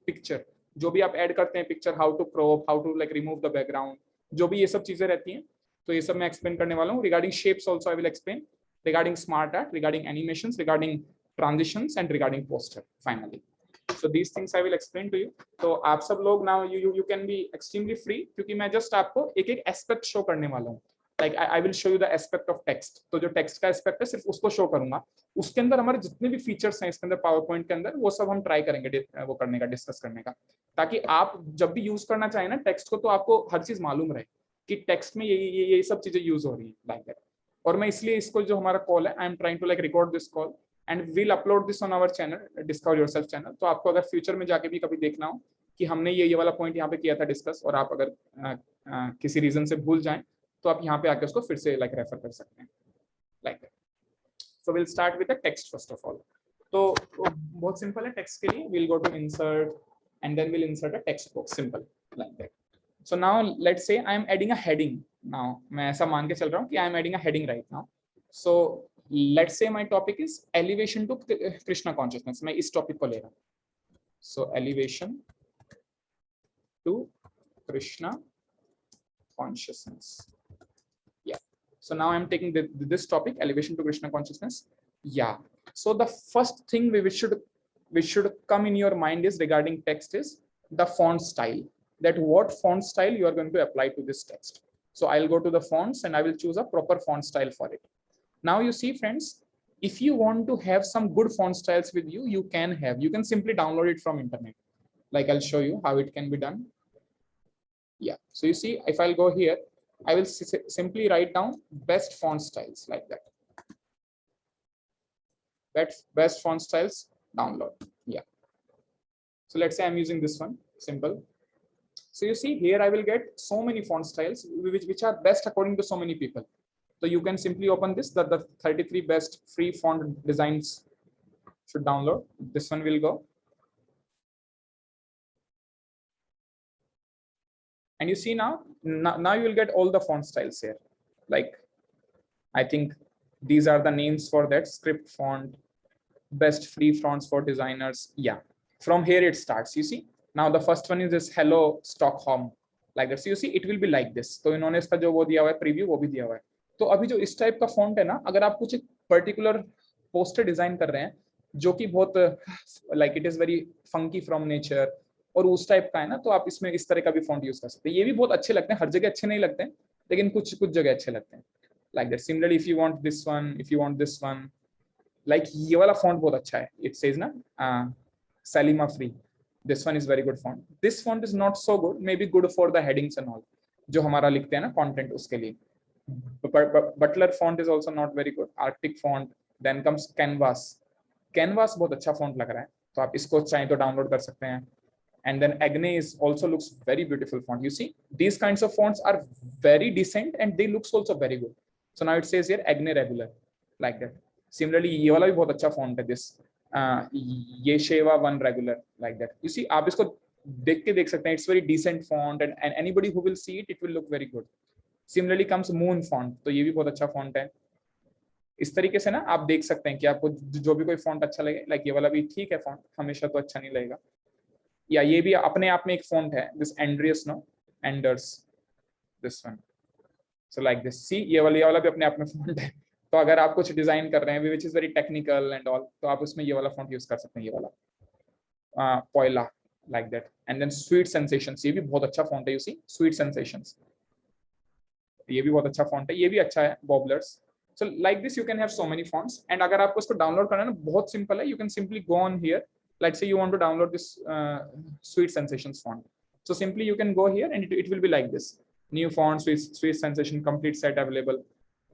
पिक्चर, जो भी आप ऐड करते हैं picture, how to crop, how to like remove the background, जो भी ये सब चीजें रहती हैं, तो ये सब मैं एक्सप्लेन करने वाला हूँ. Regarding shapes also I will explain, regarding smart art, regarding animations, regarding transitions and regarding poster finally. So these things I will explain to you. तो आप सब लोग now you can be extremely free, क्योंकि मैं just आपको एक एक aspect show करने वाला हूँ. Like I will show you the aspect of text. तो जो टेक्स्ट का एस्पेक्ट है सिर्फ उसको शो करूंगा. उसके अंदर हमारे जितने भी फीचर्स हैं इसके अंदर पावर पॉइंट के अंदर, वो सब हम ट्राई करेंगे वो करने का, डिस्कस करने का, ताकि आप जब भी यूज करना चाहें ना टेक्स्ट को, तो आपको हर चीज मालूम रहे कि टेक्स्ट में ये सब चीजें यूज हो रही है लाइक दैट. और मैं इसलिए इसको जो हमारा कॉल है, I am trying to like record this call and will upload this on our channel discover yourself channel. तो आपको अगर फ्यूचर में जाके भी कभी देखना हो कि हमने ये वाला पॉइंट यहाँ पे किया था डिस्कस, और आप अगर किसी रीजन से भूल जाएं, तो आप यहाँ पे आके उसको फिर से लाइक रेफर कर सकते हैं like that. So will start with the text first of all. तो बहुत सिंपल है टेक्स्ट के लिए. Will go to insert and then will insert a text box, simple like that. So now let's say I am adding a heading. Now मैं ऐसा मान के चल रहा हूँ कि I am adding a heading right now. So let's say my topic is elevation to Krishna consciousness. मैं इस टॉपिक को ले रहा हूँ. So elevation to Krishna consciousness. Yeah. So now I'm taking this topic, elevation to Krishna consciousness. Yeah. So the first thing which should come in your mind is regarding text is the font style. That what font style you are going to apply to this text. So I'll go to the fonts and I will choose a proper font style for it. Now you see friends, if you want to have some good font styles with you, you can simply download it from internet. Like I'll show you how it can be done. Yeah, so you see, if I'll go here, I will simply write down best font styles like that. Best font styles, download. Yeah. So let's say I'm using this one, simple. So you see here I will get so many font styles which are best according to so many people. So you can simply open this, the 33 best free font designs should download. This one will go. And you see now you will get all the font styles here. Like, I think these are the names for that: script font, best free fonts for designers. Yeah, from here it starts. You see, now the first one is this hello Stockholm, like that. So you see it will be like this. तो इन्होंने इसका जो वो दिया हुआ है preview वो भी दिया हुआ है. तो अभी जो इस टाइप का फॉन्ट है ना, अगर आप कुछ एक पर्टिकुलर पोस्टर डिजाइन कर रहे हैं जो कि बहुत like it is very funky from nature और उस टाइप का है ना, तो आप इसमें इस तरह का भी फॉन्ट यूज कर सकते हैं. ये भी बहुत अच्छे लगते हैं, हर जगह अच्छे नहीं लगते हैं, लेकिन कुछ कुछ जगह अच्छे लगते हैं. Like that. Similarly if you want this one, if you want this one, like ये वाला फॉन्ट बहुत अच्छा है. इट सेज ना Salima free. This one is very good font. This font is not so good, maybe good for the headings and all, जो हमारा लिखते हैं ना कंटेंट उसके लिए. Butler font is also not very good. Arctic font. Then comes Canvas. Canvas बहुत अच्छा font लग रहा है, तो आप इसको चाहें तो डाउनलोड कर सकते हैं. And then Agne is also looks very beautiful font. You see, these kinds of fonts are very decent and they looks also very good. So now it says here Agne regular, like that. Similarly, ये वाला भी बहुत अच्छा font है this. ये Sheva one regular, like that. You see, आप इसको देख के देख सकते हैं. It's very decent font and anybody who will see it, it will look very good. Similarly comes Moon font. तो ये भी बहुत अच्छा font है. इस तरीके से ना आप देख सकते हैं कि आपको जो भी कोई font अच्छा लगे. लाइक ये वाला भी ठीक है font, हमेशा तो अच्छा नहीं लगेगा. या ये भी अपने आप में एक font है. This Andreas, no, Anders, this one. So like this. See, ये वाला भी अपने आप में font है. तो अगर आप कुछ डिजाइन कर रहे हैं which is very technical and all, तो आप उसमें ये वाला फॉन्ट यूज कर सकते हैं, ये वाला पोइला, like that. And then sweet sensations, ये भी बहुत अच्छा फॉन्ट है. यू सी, स्वीट सेंसेशंस, ये भी बहुत अच्छा फॉन्ट है. ये भी अच्छा है. बॉबलर्स. So like this you can have so many fonts. And अगर आपको इसको डाउनलोड करना है ना, बहुत सिंपल है. You can simply go on here. Let's say you want to download this sweet sensations font. So simply you can go here and it will be like this. New font, sweet sensation, complete set available,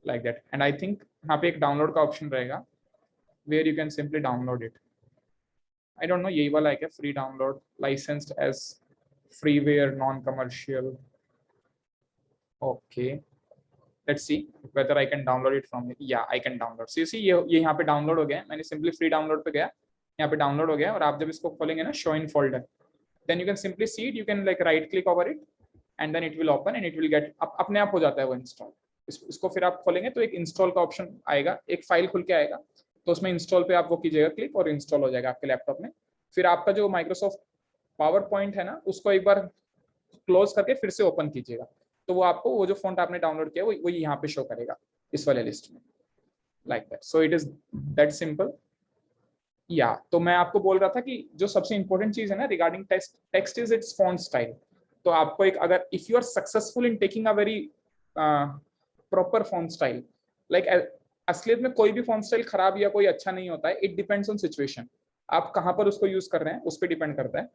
like that. And I think यहाँ पे एक download का option रहेगा where you can simply download it. I don't know यही वाला है क्या, free download, licensed as freeware, non-commercial. Okay, let's see whether I can download it from here. Yeah, I can download. So you see ये यहाँ पे download हो गया. मैंने simply free download पे गया, यहाँ पे डाउनलोड हो गया. और आप जब इसको खोलेंगे ना, show in folder, then you can simply see it. You can like right click over it and then it will open and it will get अपने आप हो जाता है वो इंस्टॉल. इसको फिर आप खोलेंगे तो एक इंस्टॉल का ऑप्शन आएगा, एक फाइल खुल के आएगा. तो उसमें इंस्टॉल पे आप वो कीजिएगा क्लिक और इंस्टॉल हो जाएगा आपके लैपटॉप में. फिर आपका जो माइक्रोसॉफ्ट पावर पॉइंट है ना, उसको एक बार क्लोज करके फिर से ओपन कीजिएगा. तो वो आपको वो जो फॉन्ट आपने डाउनलोड किया वो यहाँ पे शो करेगा इस वाले लिस्ट में, like that. So it is that simple. या तो मैं आपको बोल रहा था कि जो सबसे इंपॉर्टेंट चीज है ना regarding text is its font style. तो आपको एक, अगर if you are successful in taking a very proper font style, like असलियत में कोई भी फॉन्ट स्टाइल खराब या कोई अच्छा नहीं होता है. It depends on situation. आप कहाँ पर उसको यूज कर रहे हैं उस पर डिपेंड करता है.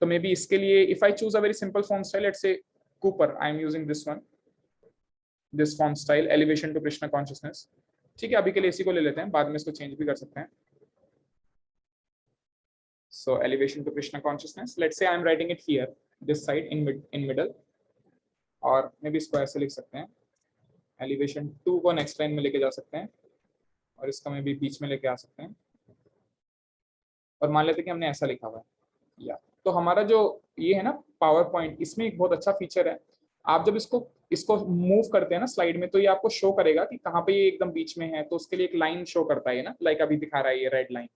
तो मे बी इसके लिए if I choose a very simple font style, let's say Cooper, I am using this one, this font style, elevation to Krishna consciousness. ठीक है, अभी के लिए इसी को ले लेते हैं, बाद में इसको चेंज भी कर सकते हैं. So elevation to Krishna consciousness. Let's say I am writing it here, this side in middle, और मे बी इसको ऐसे लिख सकते हैं. एलिवेशन 2 को नेक्स्ट लाइन में लेके जा सकते हैं और इसका में भी बीच में लेके आ सकते हैं. और मान लेते हैं कि हमने ऐसा लिखा हुआ है. या तो हमारा जो ये है ना पावर पॉइंट, इसमें एक बहुत अच्छा फीचर है. आप जब इसको मूव करते हैं ना स्लाइड में, तो ये आपको शो करेगा कि कहाँ पे ये एकदम बीच में है. तो उसके लिए एक लाइन शो करता है ना, लाइक अभी दिखा रहा है ये रेड लाइन.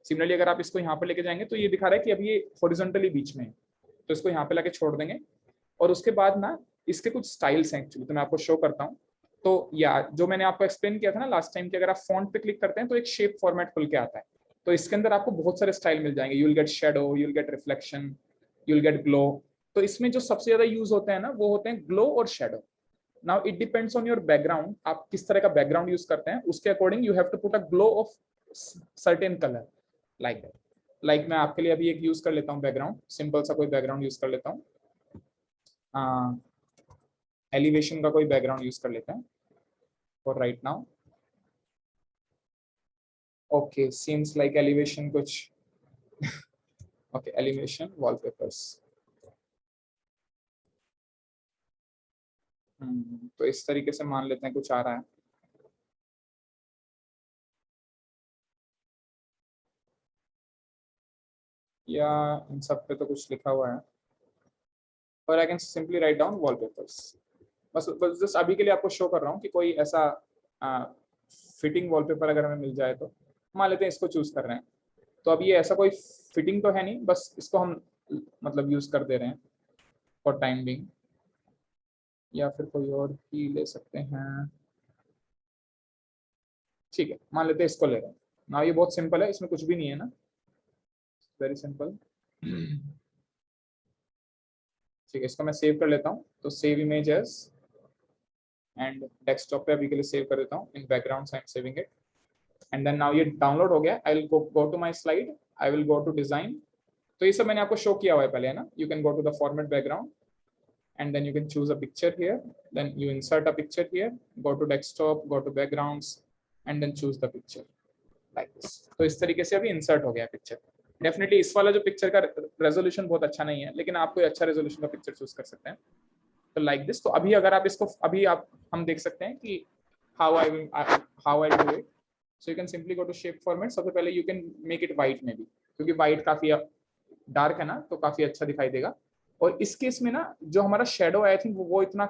सिमिलरली अगर आप इसको यहाँ पे लेके जाएंगे तो ये दिखा रहा है कि अभी ये हॉरिजॉन्टली बीच में है. तो इसको यहाँ पे लाके छोड़ देंगे. और उसके बाद ना इसके कुछ स्टाइल्स हैं एक्चुअली, तो मैं आपको शो करता हूँ. तो या जो मैंने आपको एक्सप्लेन किया था ना लास्ट टाइम कि अगर आप फॉन्ट पे क्लिक करते हैं तो एक शेप फॉर्मेट खुल के आता है. तो इसके अंदर आपको बहुत सारे स्टाइल मिल जाएंगे. You will get shadow, you will get reflection, you will get glow. तो इसमें जो सबसे ज्यादा यूज होते हैं ना वो होते हैं ग्लो और shadow. Now it depends on your background, आप किस तरह का बैकग्राउंड यूज करते हैं उसके according you have to put a glow of certain colour, like that. Like मैं आपके लिए अभी एक यूज कर लेता हूँ बैकग्राउंड, सिंपल सा कोई बैकग्राउंड यूज कर लेता हूँ. एलिवेशन का कोई बैकग्राउंड यूज कर लेते हैं for right now. Okay, seems like elevation कुछ ओके, एलिवेशन वॉलपेपर्स. तो इस तरीके से मान लेते हैं कुछ आ रहा है. या इन सब पे तो कुछ लिखा हुआ है, और I can simply write down wallpapers. बस जस्ट अभी के लिए आपको शो कर रहा हूँ कि कोई ऐसा फिटिंग वॉलपेपर अगर हमें मिल जाए तो मान लेते हैं इसको चूज कर रहे हैं, तो अब ये ऐसा कोई फिटिंग तो है नहीं, बस इसको हम मतलब यूज कर दे रहे हैं फॉर टाइम बिंग, या फिर कोई और भी ले सकते हैं। ठीक है, मान लेते हैं इसको ले रहे हैं ना। ये बहुत सिंपल है, इसमें कुछ भी नहीं है ना, वेरी सिंपल। ठीक है, इसको मैं सेव कर लेता हूँ, तो save image as, and desktop पे अभी के लिए सेव कर देता हूँ in background, I am saving it. And then now ये डाउनलोड हो गया। I will go to my slide, I will go to design. तो ये सब मैंने आपको शो किया हुआ है पहले, है ना। You can go to the format background and then you can choose a picture here, then you insert a picture here, go to desktop, go to backgrounds and then choose the picture like this। तो इस तरीके से अभी insert हो गया picture. Definitely इस वाला जो पिक्चर का रेजोल्यूशन बहुत अच्छा नहीं है, लेकिन आप कोई अच्छा रेजोल्यूशन का पिक्चर चूज कर सकते हैं, तो लाइक दिस। तो अभी अगर आप इसको अभी आप हम देख सकते हैं कि how I do it. So you can simply go to shape format. सबसे पहले you can make it white में भी, क्योंकि वाइट काफी डार्क है ना, तो काफी अच्छा दिखाई देगा। और इस केस में ना जो हमारा शेडो आई थिंक वो इतना,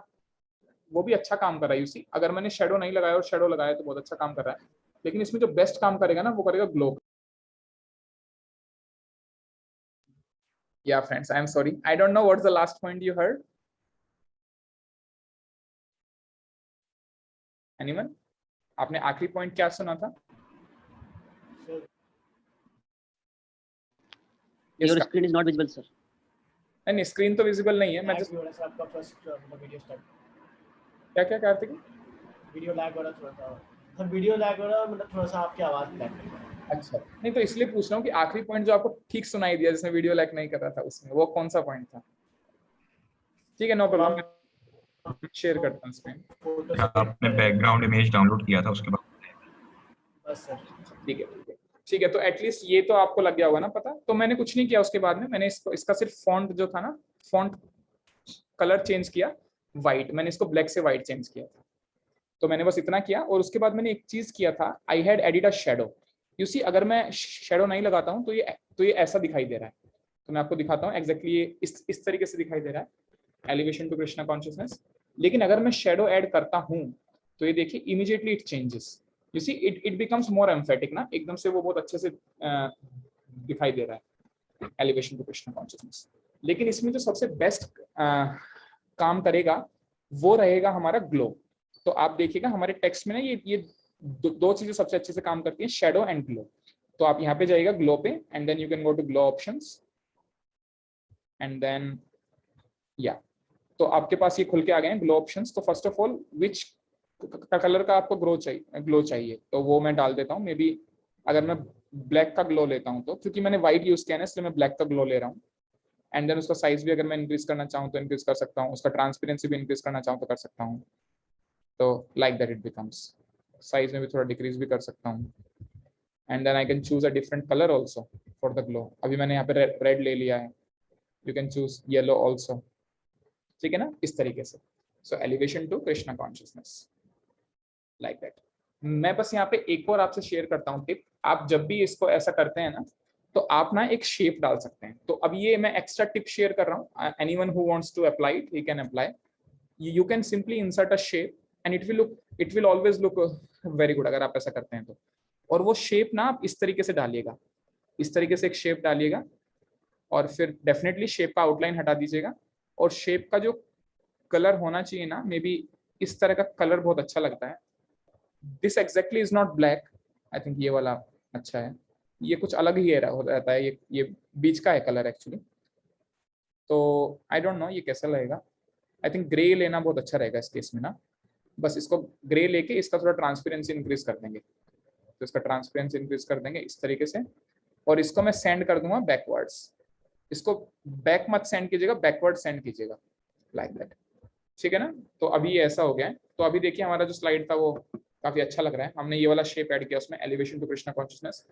वो भी अच्छा काम कर रहा है। यू सी, अगर मैंने शेडो नहीं लगाया और शेडो लगाया तो बहुत अच्छा काम कर रहा है, लेकिन इसमें जो बेस्ट काम करेगा ना वो करेगा ग्लो। या friends, I am sorry, I don't know what's the last point you heard. Anyone, आपने आखिरी पॉइंट क्या सुना था? Your screen is not visible sir. नहीं, स्क्रीन तो विजिबल नहीं है। मैं जस्ट आपका फर्स्ट वीडियो स्टार्ट क्या क्या कार्तिक? वीडियो लैग हो रहा थोड़ा सा, सर वीडियो लैग हो रहा है, मतलब थोड़ा सा आपकी आवाज लैग कर रहा है। अच्छा, नहीं तो इसलिए पूछ रहा हूँ कि आखिरी पॉइंट जो आपको ठीक सुनाई दिया, जिसमें वीडियो लैग नहीं कर रहा था, उसमें वो कौन सा पॉइंट था? ठीक है, नो प्रॉब्लम, शेयर करता हूँ स्क्रीन। आपने बैकग्राउंड इमेज डाउनलोड किया था उसके बाद? बस सर। ठीक है ठीक है ठीक है, तो एटलीस्ट ये तो आपको लग गया होगा ना पता। तो मैंने कुछ नहीं किया उसके बाद में, मैंने इसका सिर्फ फॉन्ट जो था ना, फॉन्ट कलर चेंज किया वाइट, मैंने इसको ब्लैक से वाइट चेंज किया था। तो मैंने बस इतना किया, और उसके बाद मैंने एक चीज किया था, I had added a shadow. You see, अगर मैं शेडो नहीं लगाता हूँ तो ये ऐसा दिखाई दे रहा है। तो मैं आपको दिखाता हूँ एग्जैक्टली, ये इस तरीके से दिखाई दे रहा है, एलिवेशन टू कृष्णा कॉन्शियसनेस। लेकिन अगर मैं शेडो ऐड करता हूँ तो ये देखिए immediately it changes. You see, it becomes more emphatic ना, एकदम से वो बहुत अच्छे से दिखाई दे रहा है, एलिवेशन टू कृष्णा कॉन्शियसनेस। लेकिन इसमें जो सबसे बेस्ट काम करेगा वो रहेगा हमारा ग्लो। तो आप देखिएगा हमारे टेक्स्ट में ना ये दो चीजें सबसे अच्छे से काम करती हैं, शेडो एंड ग्लो। तो आप यहाँ पे जाइएगा ग्लो पे, and then you can go to glow options, and then या, तो आपके पास ये खुल के आ गए हैं ग्लो ऑप्शंस। तो first of all which colour का आपको ग्लो चाहिए, तो वो मैं डाल देता हूँ। मे बी अगर मैं ब्लैक का ग्लो लेता हूँ, तो क्योंकि मैंने व्हाइट यूज किया है इसलिए मैं ब्लैक का ग्लो ले रहा हूँ। एंड देन उसका साइज भी अगर मैं इंक्रीज करना चाहूँ तो इंक्रीज कर सकता हूँ, उसका ट्रांसपेरेंसी भी इंक्रीज करना चाहूँ तो कर सकता हूँ। तो like that it becomes, size में भी थोड़ा डिक्रीज भी कर सकता हूँ। And then I can choose a different colour also for the glow. अभी मैंने यहाँ पे रेड ले लिया है, you can choose yellow also, ठीक है ना, इस तरीके से। So elevation to Krishna consciousness, like that. मैं बस यहाँ पे एक और आपसे शेयर करता हूँ टिप। आप जब भी इसको ऐसा करते हैं ना, तो आप ना एक शेप डाल सकते हैं। तो अब ये मैं एक्स्ट्रा टिप शेयर कर रहा हूँ, anyone who wants to apply it, he can apply. You can simply insert a shape and it will always look very good अगर आप ऐसा करते हैं तो। और वो शेप ना आप इस तरीके से डालिएगा, इस तरीके से एक शेप डालिएगा, और फिर डेफिनेटली शेप का आउटलाइन हटा दीजिएगा। और शेप का जो कलर होना चाहिए ना, मे बी इस तरह का कलर बहुत अच्छा लगता है। This exactly is not black, I think ये वाला अच्छा है, ये कुछ अलग ही रहता है, ये बीच का है कलर एक्चुअली। तो आई डोंट नो ये कैसा लगेगा, आई थिंक ग्रे लेना बहुत अच्छा रहेगा इस केस में ना। बस इसको ग्रे लेके इसका थोड़ा ट्रांसपेरेंसी इंक्रीज कर देंगे, तो इसका ट्रांसपेरेंसी इंक्रीज कर देंगे इस तरीके से। और इसको मैं सेंड कर दूंगा बैकवर्ड्स, इसको बैक मत सेंड कीजिएगा, बैकवर्ड सेंड कीजिएगा, लाइक दैट, ठीक है ना। तो अभी ये ऐसा हो गया है। तो अभी देखिए हमारा जो स्लाइड था वो काफी अच्छा लग रहा है, हमने ये वाला शेप ऐड किया उसमें, elevation to Krishna consciousness.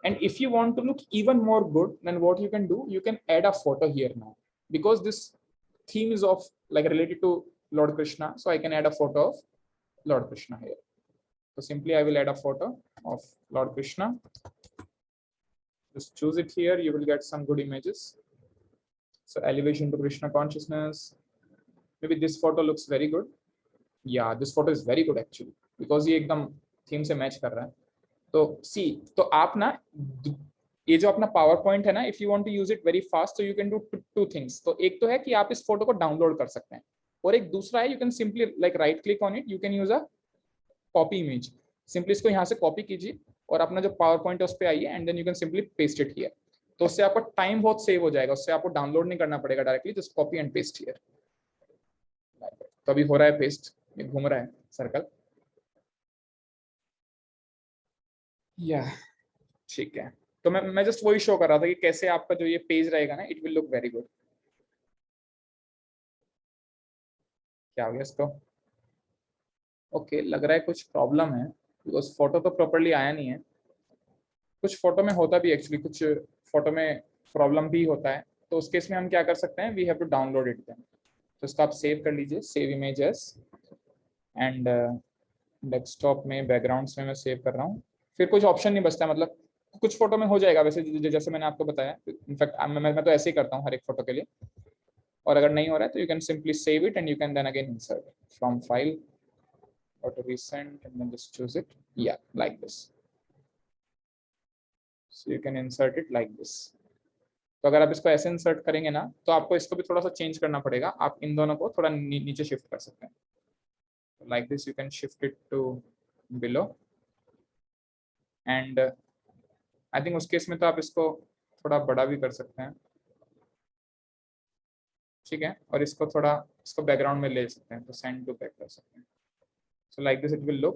And if you want to look even more good, then what you can do, you can add a photo here now, because this theme is of like related to Lord Krishna, so I can add a photo of Lord Krishna here. So simply I will add a photo of Lord Krishna, just choose it here, you will get some good images. So elevation to Krishna consciousness, maybe this photo looks very good. Yeah, this photo is very good actually, because ये एकदम theme से match कर रहा है। तो सी, तो आप ना ये जो अपना पावर पॉइंट है ना, if you want to use it very fast, तो you can do two things. तो एक तो है कि आप इस फोटो को डाउनलोड कर सकते हैं, और एक दूसरा है you can simply like right click on it, you can use a copy image. Simply इसको यहाँ से कॉपी कीजिए और अपना जो पावर पॉइंट है उस पर आइए, and then you can simply paste it here. तो उससे आपका टाइम बहुत सेव हो जाएगा, उससे आपको डाउनलोड नहीं करना पड़ेगा directly, just copy and paste here. तो अभी हो रहा है पेस्ट, ये घूम रहा है सर्कल। या ठीक है, तो मैं जस्ट वही शो कर रहा था कि कैसे आपका जो ये पेज रहेगा ना, it will look very good. क्या हो गया इसको? ओके, लग रहा है कुछ प्रॉब्लम है, बिकॉज फोटो तो प्रॉपरली आया नहीं है। कुछ फोटो में होता भी एक्चुअली, कुछ फोटो में प्रॉब्लम भी होता है। तो उस केस में हम क्या कर सकते हैं, we have to download it then. तो इसको आप सेव कर लीजिए, सेव इमेजेस, एंड डेस्कटॉप में बैकग्राउंड्स में मैं सेव कर रहा हूँ। फिर कुछ ऑप्शन नहीं बचता, मतलब कुछ फोटो में हो जाएगा वैसे, जैसे मैंने आपको बताया। इनफैक्ट मैं तो ऐसे ही करता हूँ हर एक फोटो के लिए। और अगर नहीं हो रहा है तो you can simply save it and you can then again insert from file or to recent, and then just choose it, yeah, like this. So you can insert it like this. तो अगर आप इसको ऐसे insert करेंगे ना, तो आपको इसको भी थोड़ा सा चेंज करना पड़ेगा। आप इन दोनों को थोड़ा नीचे शिफ्ट कर सकते हैं, like this you can shift it to below, and I think उस केस में तो आप इसको थोड़ा बड़ा भी कर सकते हैं, ठीक है। और इसको थोड़ा, इसको बैकग्राउंड में ले सकते हैं, तो सेंड टू बैक कर सकते हैं। So like this it will look।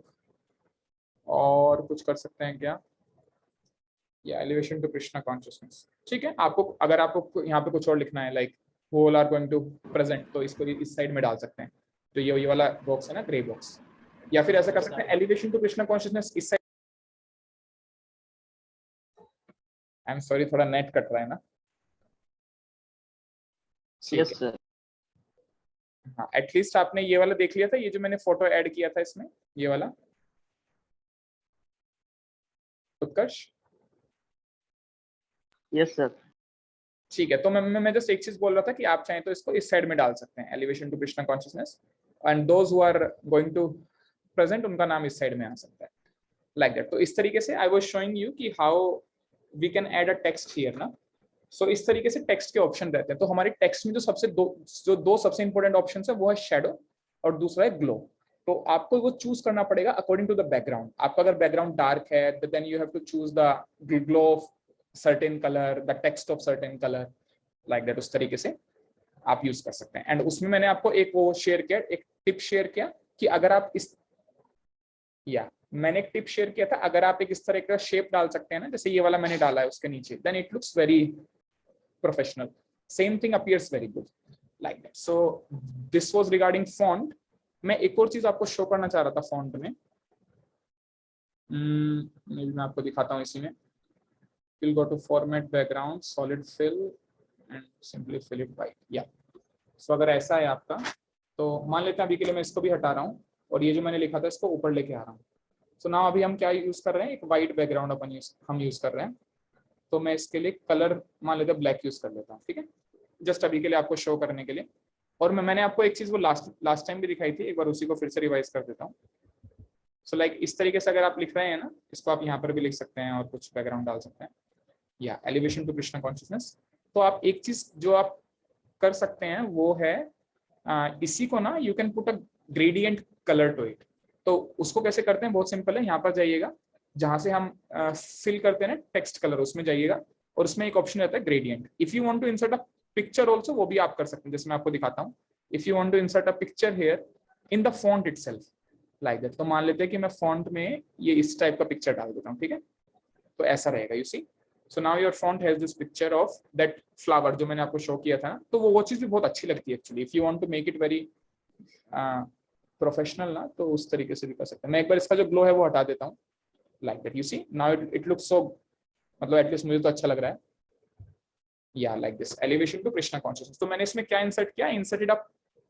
और कुछ कर सकते हैं क्या, या एलिवेशन टू कृष्णा कॉन्शियसनेस, ठीक है। आपको अगर आपको यहाँ पे कुछ और लिखना है, like who all are going to present, तो इसको इस साइड में डाल सकते हैं। तो ये वाला बॉक्स है ना, ग्रे बॉक्स। या फिर ऐसा कर सकते हैं, एलिवेशन टू कृष्णा कॉन्शियसनेस इस साइड। आई एम सॉरी, थोड़ा नेट कट रहा है ना। Yes sir. हाँ, एटलीस्ट आपने ये वाला देख लिया था, ये जो मैंने फोटो ऐड किया था इसमें, ये वाला उत्कर्ष। Yes sir. ठीक है, तो मैं जस्ट एक चीज बोल रहा था कि आप चाहें तो इसको इस साइड में डाल सकते हैं, elevation to Krishna consciousness, and those who are going to present, उनका नाम इस साइड में आ सकता है, लाइक दैट। तो इस तरीके से आई वाज शोइंग यू कि how we can add a text here ना। सो इस तरीके से टेक्स्ट के ऑप्शन रहते हैं। तो हमारे टेक्स्ट में जो दो सबसे इंपॉर्टेंट ऑप्शन है, वो है शेडो और दूसरा है ग्लो। तो आपको वो चूज करना पड़ेगा अकॉर्डिंग टू द बैकग्राउंड। आपका अगर बैकग्राउंड डार्क है, then you have to choose the glow of certain colour, the text of certain colour, like that. उस तरीके से आप यूज कर सकते हैं। एंड उसमें मैंने आपको एक वो शेयर किया, एक टिप शेयर किया कि अगर आप मैंने एक टिप शेयर किया था, अगर आप एक इस तरह का शेप डाल सकते हैं ना, जैसे ये वाला मैंने डाला है उसके नीचे, then it looks very professional, same thing appears very good, like that. So this was regarding font. मैं एक और चीज आपको शो करना चाह रहा था फॉन्ट में, मैं आपको दिखाता हूँ इसी में। We'll go to format background, solid fill, and simply fill it white. Yeah. So अगर ऐसा है आपका, तो मान लेते हैं अभी के लिए मैं इसको भी हटा रहा हूँ, और ये जो मैंने लिखा था इसको ऊपर लेके आ रहा हूँ। सो नाउ अभी हम क्या यूज कर रहे हैं, एक वाइट बैकग्राउंड हम यूज कर रहे हैं। तो मैं इसके लिए कलर मान लेते हैं ब्लैक यूज कर लेता हूँ, ठीक है, जस्ट अभी के लिए आपको शो करने के लिए। और मैंने आपको एक चीज वो लास्ट टाइम भी दिखाई थी, एक बार उसी को फिर से रिवाइज कर देता हूँ। सो लाइक इस तरीके से अगर आप लिख रहे हैं ना, इसको आप यहाँ पर भी लिख सकते हैं और कुछ बैकग्राउंड डाल सकते हैं, या एलिवेशन टू कृष्णा कॉन्शियसनेस। तो आप एक चीज जो आप कर सकते हैं वो है इसी को ना, you can put a gradient colour to it. तो उसको कैसे करते हैं, बहुत सिंपल है। यहाँ पर जाइएगा, जहां से हम फिल करते हैं ना टेक्स्ट कलर, उसमें जाइएगा, और उसमें एक ऑप्शन रहता है gradient. If you want to insert a picture also, वो भी आप कर सकते हैं, जैसे मैं आपको दिखाता हूँ। If you want to insert a picture here in the font itself, like that. तो मान लेते हैं कि मैं फॉन्ट में ये इस टाइप का पिक्चर डाल देता हूँ, ठीक है। तो ऐसा रहेगा, you see. So now your font has this picture of that flower जो मैंने आपको शो किया था ना। तो वो चीज भी बहुत अच्छी लगती है actually. If you want to make it very professional ना, तो उस तरीके से भी कर सकते हैं। मैं एक बार इसका जो ग्लो है वो हटा देता हूँ, like that. You see now it looks so, मतलब एटलीस्ट मुझे तो अच्छा लग रहा है, या like this, elevation to Krishna consciousness. तो मैंने इसमें क्या इंसर्ट किया, inserted a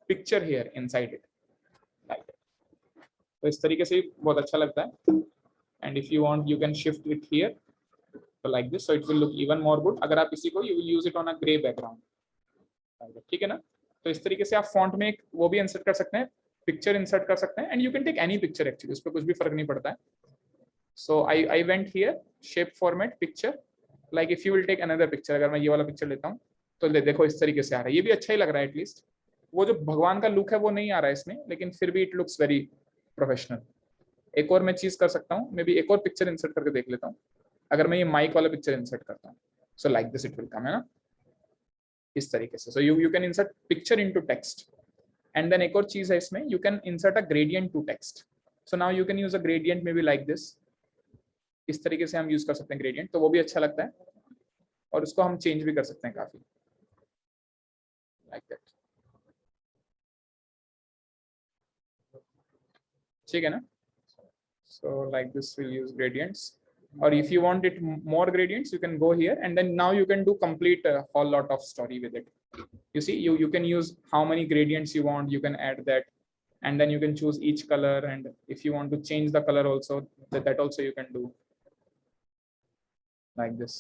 picture here inside it, like that. तो इस तरीके से बहुत अच्छा लगता है। And if you want you can shift it here, तो like this, so it will look even more good. अगर आप इसी को, you will use it on a grey background, ठीक है ना। तो इस तरीके से आप फॉन्ट में एक वो भी इंसर्ट कर सकते हैं, पिक्चर इंसर्ट कर सकते हैं। And you can take any picture actually, उस पर कुछ भी फर्क नहीं पड़ता है। So I went here, shape format, picture. Like if you will take another picture, अगर मैं ये वाला पिक्चर लेता हूँ तो देखो इस तरीके से आ रहा है, ये भी अच्छा ही लग रहा है एटलीस्ट। वो जो भगवान का लुक है वो नहीं आ रहा है इसमें, लेकिन फिर भी इट लुक्स वेरी प्रोफेशनल। एक और मैं चीज कर सकता हूँ, मे बी एक और पिक्चर इंसर्ट करके देख लेता हूँ। अगर मैं ये माइक वाला पिक्चर इंसर्ट करता हूँ, so like this it will come, है ना, इस तरीके से। So you can insert picture into text. And then एक और चीज है इसमें, you can insert a gradient to text. So now you can use a gradient maybe like this, इस तरीके से हम यूज कर सकते हैं ग्रेडियंट, तो वो भी अच्छा लगता है। और उसको हम चेंज भी कर सकते हैं काफी, लाइक दैट। ठीक है ना? So like this we'll use gradients, or if you want it more gradients you can go here, and then now you can do complete a whole lot of story with it. You see, you can use how many gradients you want, you can add that, and then you can choose each color, and if you want to change the color also, that also you can do like this,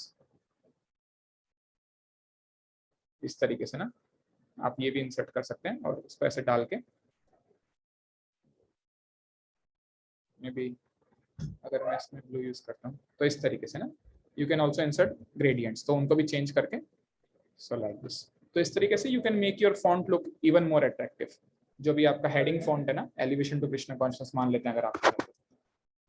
इस तरीके से ना आप ये भी insert कर सकते हैं। और उसको ऐसे डाल के मे बी अगर मैं इसमें ब्लू यूज करता हूँ तो इस तरीके से ना you can also insert gradients, तो उनको भी चेंज करके सो लाइक दिस। तो इस तरीके से you can make your font look even more attractive. जो भी आपका हेडिंग फॉन्ट है ना, एलिवेशन टू कृष्ण कॉन्शियस मान लेते हैं अगर आप,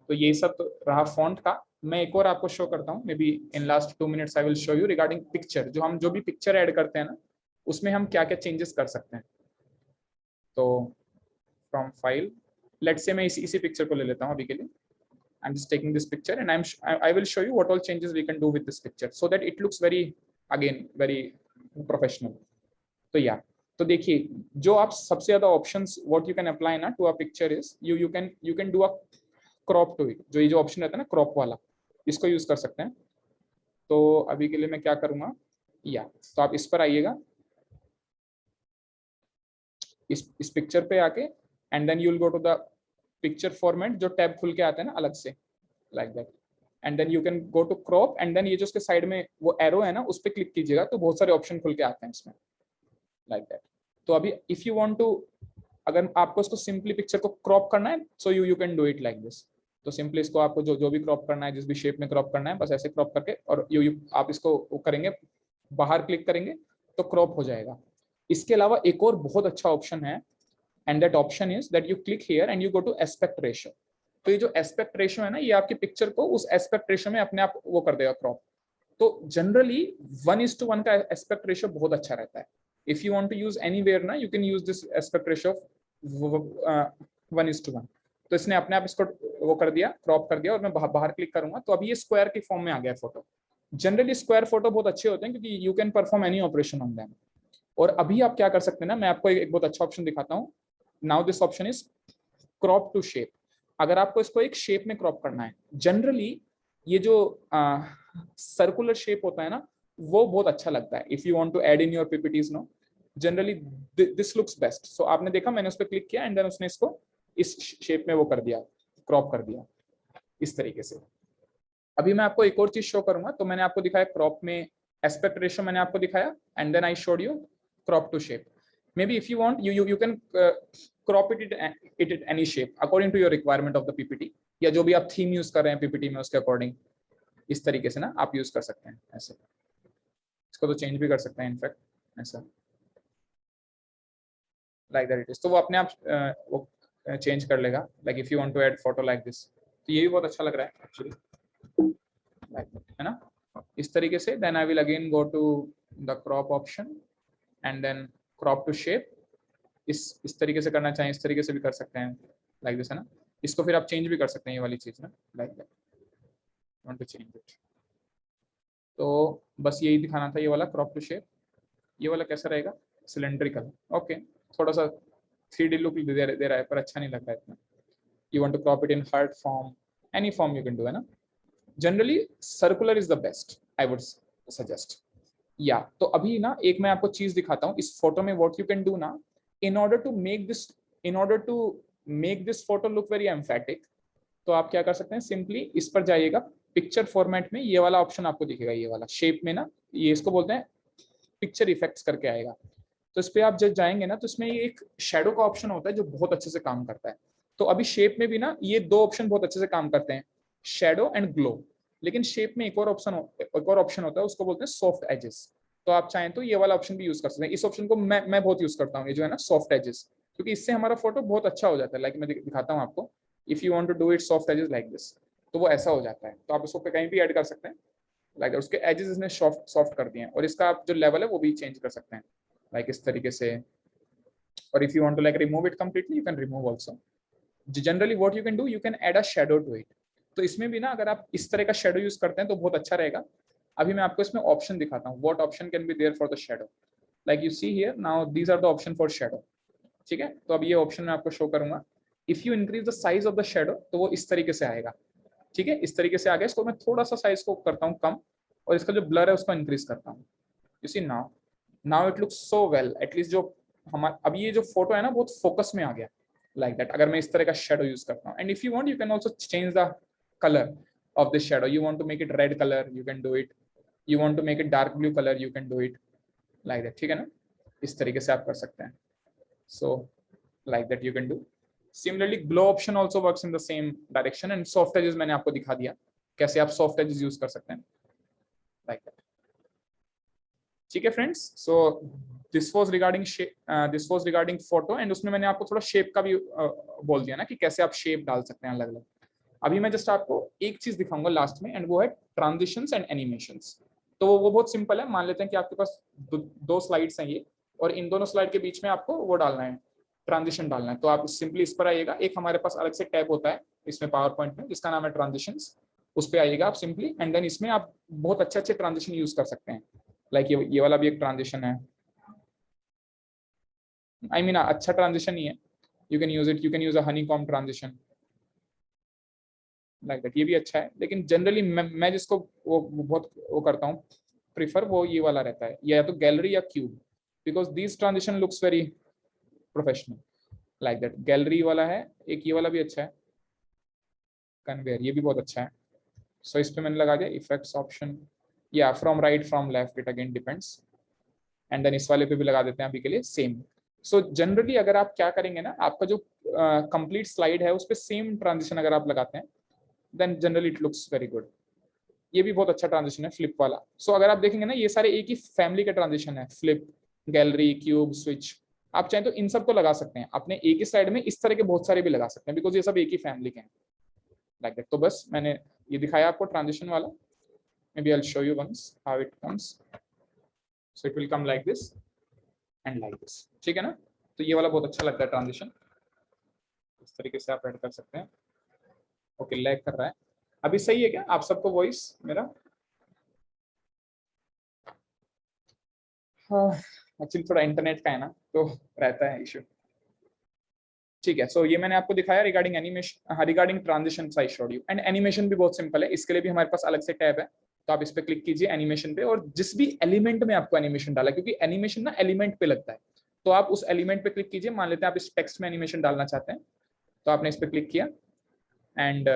तो ये सब तो रहा फॉन्ट का। मैं एक और आपको शो करता हूँ, may be in last 2 minutes I will show you regarding picture. जो भी पिक्चर ऐड करते हैं ना, उसमें हम क्या क्या चेंजेस कर सकते हैं। तो फ्रॉम फाइल, लेट्स से मैं इसी पिक्चर को ले लेता हूँ अभी के लिए। I'm just taking this picture and I will show you what all changes we can do with this picture so that it looks very professional. तो तो देखिए, जो आप सबसे ज्यादा options what you can apply ना to a picture is you can do a crop to it. जो ये जो ऑप्शन रहता है ना crop वाला, इसको यूज कर सकते हैं। तो अभी के लिए मैं क्या करूंगा, तो आप इस पर आइएगा, इस पिक्चर पे आके, and then you will go to the picture format, जो टैब खुल के आते हैं ना अलग से, like that, and then you can go to crop, and then ये जो उसके साइड में वो एरो है ना, उस पर क्लिक कीजिएगा तो बहुत सारे ऑप्शन खुल के आते हैं इसमें, लाइक दैट। तो अभी इफ यू वांट टू, अगर आपको इसको सिंपली पिक्चर को क्रॉप करना है, सो you can do it like this. तो सिंपली इसको आपको जो भी क्रॉप करना है, जिस भी शेप में क्रॉप करना है, बस ऐसे क्रॉप करके, और आप इसको करेंगे, बाहर क्लिक करेंगे तो क्रॉप हो जाएगा। इसके अलावा एक और बहुत अच्छा ऑप्शन है, and that option is that you click here and you go to aspect ratio। तो ये जो aspect ratio है ना, ये आपकी पिक्चर को उस aspect ratio में अपने आप वो कर देगा क्रॉप। तो जनरली 1:1 का aspect ratio बहुत अच्छा रहता है। if you want to use anywhere ना, you can use this aspect ratio of 1:1। तो इसने अपने आप इसको वो कर दिया, क्रॉप कर दिया, और मैं बाहर क्लिक करूंगा तो अभी ये स्क्वायर की फॉर्म में आ गया फोटो। जनरली स्क्वायर फोटो बहुत अच्छे होते हैं क्योंकि you can perform any operation on them. और अभी आप क्या कर सकते हैं ना, मैं आपको एक बहुत अच्छा ऑप्शन दिखाता हूँ। Now this option is crop to shape. अगर आपको इसको एक शेप में क्रॉप करना है, जनरली ये जो सर्कुलर शेप होता है ना, वो बहुत अच्छा लगता है। If you want to add in your PPTs no, generally this looks best. So आपने देखा, मैंने उस पर क्लिक किया एंड देन उसने इसको इस शेप में वो कर दिया, क्रॉप कर दिया इस तरीके से। अभी मैं आपको एक और चीज शो करूंगा। तो मैंने आपको दिखाया क्रॉप में एस्पेक्ट रेशियो मैंने आपको दिखाया, and then I showed you crop to shape. Maybe if you want, you can crop it at any shape according to your requirement of the PPT, या जो भी आप थीम यूज कर रहे हैं PPT में, उसके अकॉर्डिंग इस तरीके से ना आप यूज कर सकते हैं। ऐसे इसको तो चेंज भी कर सकते हैं इनफैक्ट, ऐसा लाइक दैट इट इज। तो वो अपने आप वो चेंज कर लेगा, like if you want to add photo like this. तो ये भी बहुत अच्छा लग रहा है एक्चुअली, है ना, इस तरीके से। Then I will again go to the crop option and then crop to shape. इस तरीके से करना चाहें, इस तरीके से भी कर सकते हैं, लाइक दिस, है ना। इसको फिर आप चेंज भी कर सकते हैं, ये वाली चीज ना, like that, want to change it. तो बस यही दिखाना था, ये वाला क्रॉप टू शेप। ये वाला कैसा रहेगा, सिलेंड्रिकल, ओके, थोड़ा सा 3D लुक दे रहा है, पर अच्छा नहीं लग रहा है इतना। You want to crop it in heart form, any form you can do, है ना। Generally circular is the best, I would suggest. तो अभी ना एक मैं आपको चीज दिखाता हूँ इस फोटो में, व्हाट यू कैन डू ना, in order to make this photo look very emphatic। तो आप क्या कर सकते हैं, सिंपली इस पर जाइएगा, पिक्चर फॉर्मेट में ये वाला ऑप्शन आपको दिखेगा, ये वाला शेप में ना, ये इसको बोलते हैं पिक्चर इफेक्ट्स करके आएगा। तो इस पे आप जब जाएंगे ना, तो इसमें एक शेडो का ऑप्शन होता है जो बहुत अच्छे से काम करता है। तो अभी शेप में भी ना ये 2 ऑप्शन बहुत अच्छे से काम करते हैं। Shadow and glow. लेकिन शेप में एक और ऑप्शन होता है, उसको बोलते हैं सॉफ्ट एजेस। तो आप चाहें तो ये वाला ऑप्शन भी यूज कर सकते हैं। इस ऑप्शन को मैं बहुत यूज करता हूँ, ये जो है ना सॉफ्ट एजेस, क्योंकि इससे हमारा फोटो बहुत अच्छा हो जाता है। लाइक मैं दिखाता हूँ आपको, if you want to do it soft edges like this, तो वो ऐसा हो जाता है। तो आप उसको कहीं भी ऐड कर सकते हैं लाइक उसके एजेस इसने सॉफ्ट कर दिए हैं, और इसका आप जो लेवल है वो भी चेंज कर सकते हैं लाइक इस तरीके से। और if you want to like remove it completely, you can remove also. Generally what you can do, you can add a shadow to it. तो इसमें भी ना अगर आप इस तरह का शेडो यूज करते हैं तो बहुत अच्छा रहेगा। अभी मैं आपको इसमें ऑप्शन दिखाता हूँ, what option can be there for the shadow. Like you see here now, these are the option for shadow. ठीक है, तो अब ये ऑप्शन मैं आपको शो करूंगा। If you increase the size of the shadow, तो वो इस तरीके से आएगा। ठीक है, इस तरीके से आ गया। इसको मैं थोड़ा सा साइज को करता हूँ कम, और इसका जो ब्लर है उसको इंक्रीज करता हूँ। You see now it looks so well. At least जो हमारा अब ये जो फोटो है ना बहुत फोकस में आ गया लाइक दैट, अगर मैं इस तरह का शेडो यूज करता हूँ। And if you want, you can also change the colour of this shadow. You want to make it red colour, you can do it. You want to make it dark blue colour, you can do it like that. ठीक है ना, इस तरीके से आप कर सकते हैं। So like that you can do. Similarly glow option also works in the same direction. And soft edges मैंने आपको दिखा दिया कैसे आप सॉफ्ट एजेस यूज कर सकते हैं लाइक दैट। ठीक है friends, so this was regarding photo. And उसमें मैंने आपको थोड़ा शेप का भी बोल दिया ना कि कैसे आप शेप डाल सकते हैं अलग अलग। अभी मैं जस्ट आपको एक चीज दिखाऊंगा लास्ट में, एंड वो है ट्रांजिशंस एंड एनिमेशंस। तो वो बहुत सिंपल है। मान लेते हैं कि आपके पास दो स्लाइड्स हैं ये, और इन दोनों स्लाइड के बीच में आपको वो डालना है, ट्रांजिशन डालना है। तो आप सिंपली इस पर आइएगा, एक हमारे पास अलग से टैब होता है इसमें पावर पॉइंट में जिसका नाम है ट्रांजिशंस। उस पर आइएगा आप सिंपली, एंड देन इसमें आप बहुत अच्छे अच्छे ट्रांजिशन यूज कर सकते हैं। लाइक ये वाला भी एक ट्रांजिशन है। आई मीन अच्छा ट्रांजिशन ही है, you can use it. You can use a honeycomb transition like that, ये भी अच्छा है। लेकिन जनरली मैं जिसको वो बहुत वो करता हूँ प्रीफर, वो ये वाला रहता है, या तो गैलरी या cube, because this transition looks very professional like that. Gallery वाला है एक, ये वाला भी अच्छा है, कन्वेयर ये भी बहुत अच्छा है। सो इस पे मैंने लगा दिया इफेक्ट्स ऑप्शन, या from right from left, it again depends. And then इस वाले पे भी लगा देते हैं अभी के लिए सेम। सो जनरली अगर आप क्या करेंगे ना, आपका जो कंप्लीट स्लाइड है उस पर सेम ट्रांजिशन अगर आप लगाते हैं, then generally it looks very good. ये भी बहुत अच्छा ट्रांजिशन है फ्लिप वाला। सो अगर आप देखेंगे ना, ये सारे एक ही फैमिली का ट्रांजिशन है, फ्लिप, गैलरी, क्यूब, स्विच। आप चाहें तो इन सब को लगा सकते हैं अपने एक ही स्लाइड में, इस तरह के बहुत सारे भी लगा सकते हैं, बिकॉज ये सब एक ही फैमिली के हैं लाइक दैट। तो बस मैंने ये दिखाया आपको ट्रांजिशन वाला। Maybe I will show you once how it comes. So it will come like this and like this. ठीक है ना, तो ये वाला बहुत अच्छा लगता है ट्रांजिशन, इस तरीके से आप ऐड कर सकते हैं। ओके, लैग कर रहा है अभी, सही है क्या आप सबको वॉइस मेरा? हाँ, एक्चुअली थोड़ा इंटरनेट का है ना, तो रहता है इशू। ठीक है, सो ये मैंने आपको दिखाया regarding animation, regarding transition I showed you. And animation भी बहुत सिंपल है, इसके लिए भी हमारे पास अलग से टैब है। तो आप इस पे क्लिक कीजिए एनिमेशन पे, और जिस भी एलिमेंट में आपको एनिमेशन डाला, क्योंकि एनिमेशन ना एलिमेंट पे लगता है, तो आप उस एलिमेंट पे क्लिक कीजिए। मान लेते हैं आप इस टेक्स्ट में एनिमेशन डालना चाहते हैं, तो आपने इस पे क्लिक किया, एंड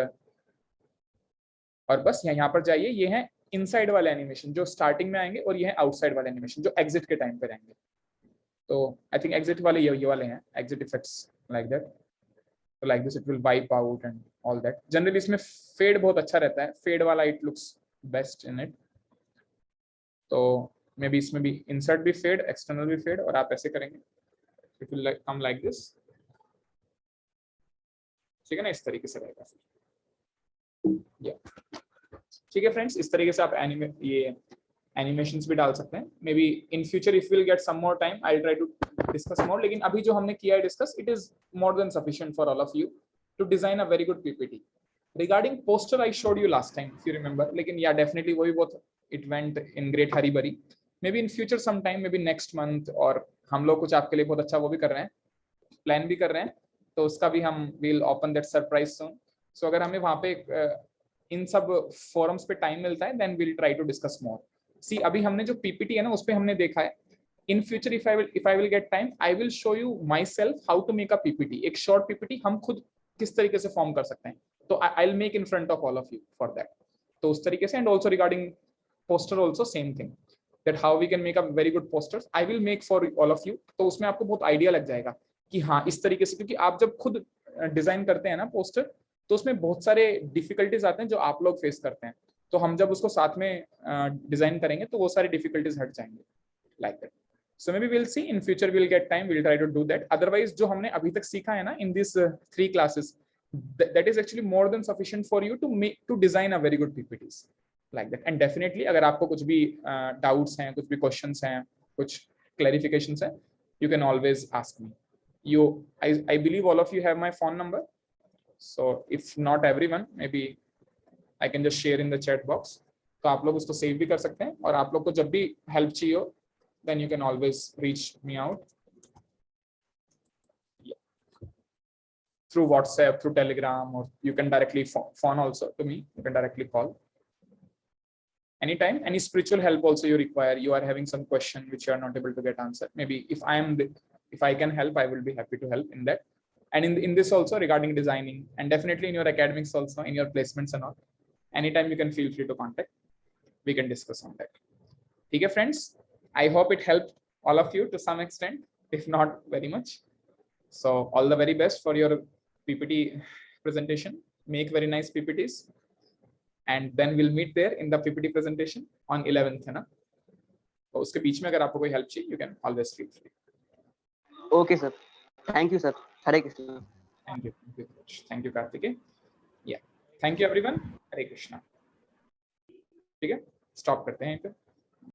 और बस यहाँ पर जाइए। ये है इनसाइड वाले एनिमेशन जो स्टार्टिंग में आएंगे, और ये है आउटसाइड वाले एनिमेशन जो एग्जिट के टाइम पे रहेंगे। तो आई थिंक एग्जिट वाले ये वाले हैं, एग्जिट इफेक्ट्स लाइक दैट। तो like this it will wipe out and all that. Generally इसमें फेड बहुत अच्छा रहता है, फेड वाला it looks best in it. तो मे बी इसमें भी इंसर्ट भी फेड, एक्सटर्नल भी फेड, और आप ऐसे करेंगे it will come like this. ठीक है ना, इस तरीके से रहेगा फिर। ठीक है फ्रेंड्स, इस तरीके से आप ये एनिमेशंस भी डाल सकते हैं। Maybe in future if will get some more time, I will try to discuss more. लेकिन अभी जो हमने किया है discuss, it is more than sufficient for all of you to design a very good PPT. Regarding poster I showed you last time if you remember, लेकिन या definitely वो भी बहुत it went in great hurry burry. Maybe in future some time, may be next month, और हम लोग कुछ आपके लिए बहुत अच्छा वो भी कर रहे हैं, प्लान भी कर रहे हैं, तो उसका भी हम विल ओपन दैट सरप्राइज सून। सो अगर हमें वहाँ पे इन सब फोरम्स पे टाइम मिलता है, then will try to discuss more. See अभी हमने जो पीपीटी है ना, उस पे हमने देखा है। In future if I will get time, I will show you myself how to make a PPT. एक शॉर्ट पीपीटी हम खुद किस तरीके से फॉर्म कर सकते हैं, तो I will make in front of all of you for that. तो उस तरीके से, and also regarding poster also same thing, that how we can make a very good posters, I will make for all of you. तो उसमें आपको बहुत idea लग जाएगा कि हाँ इस तरीके से, क्योंकि आप जब खुद डिजाइन करते हैं ना पोस्टर, तो उसमें बहुत सारे डिफिकल्टीज आते हैं जो आप लोग फेस करते हैं, तो हम जब उसको साथ में डिजाइन करेंगे तो वो सारी डिफिकल्टीज हट जाएंगे, like that. So maybe we'll see in future, we'll get time, we'll try to do that. Otherwise जो हमने अभी तक सीखा है ना in these 3 classes, that is actually more than sufficient for you to design a very good PPTs like that. And definitely अगर आपको कुछ भी doubts हैं, कुछ भी questions हैं, कुछ clarifications हैं, you can always ask me. I believe all of you have my phone number, so if not everyone, maybe I can just share in the chat box. तो आप लोग उसको save भी कर सकते हैं, और आप लोग को जब भी help चाहिए हो, then you can always reach me out through WhatsApp, through Telegram, or you can directly phone also to me. You can directly call anytime. Any spiritual help also you require, you are having some question which you are not able to get answered, maybe if I can help, I will be happy to help in that. And in this also regarding designing, and definitely in your academics also, in your placements and all, anytime you can feel free to contact. We can discuss on that. Okay friends, I hope it helped all of you to some extent, if not very much. So all the very best for your PPT presentation. Make very nice PPTs, and then we'll meet there in the PPT presentation on 11th, है ना? तो उसके बीच में अगर आपको कोई help चाहिए, you can always feel free. Okay sir, thank you sir. Hare Krishna. Thank you Karthikeya. Yeah, thank you everyone. Hare Krishna. ठीक है, stop करते हैं यहाँ पे.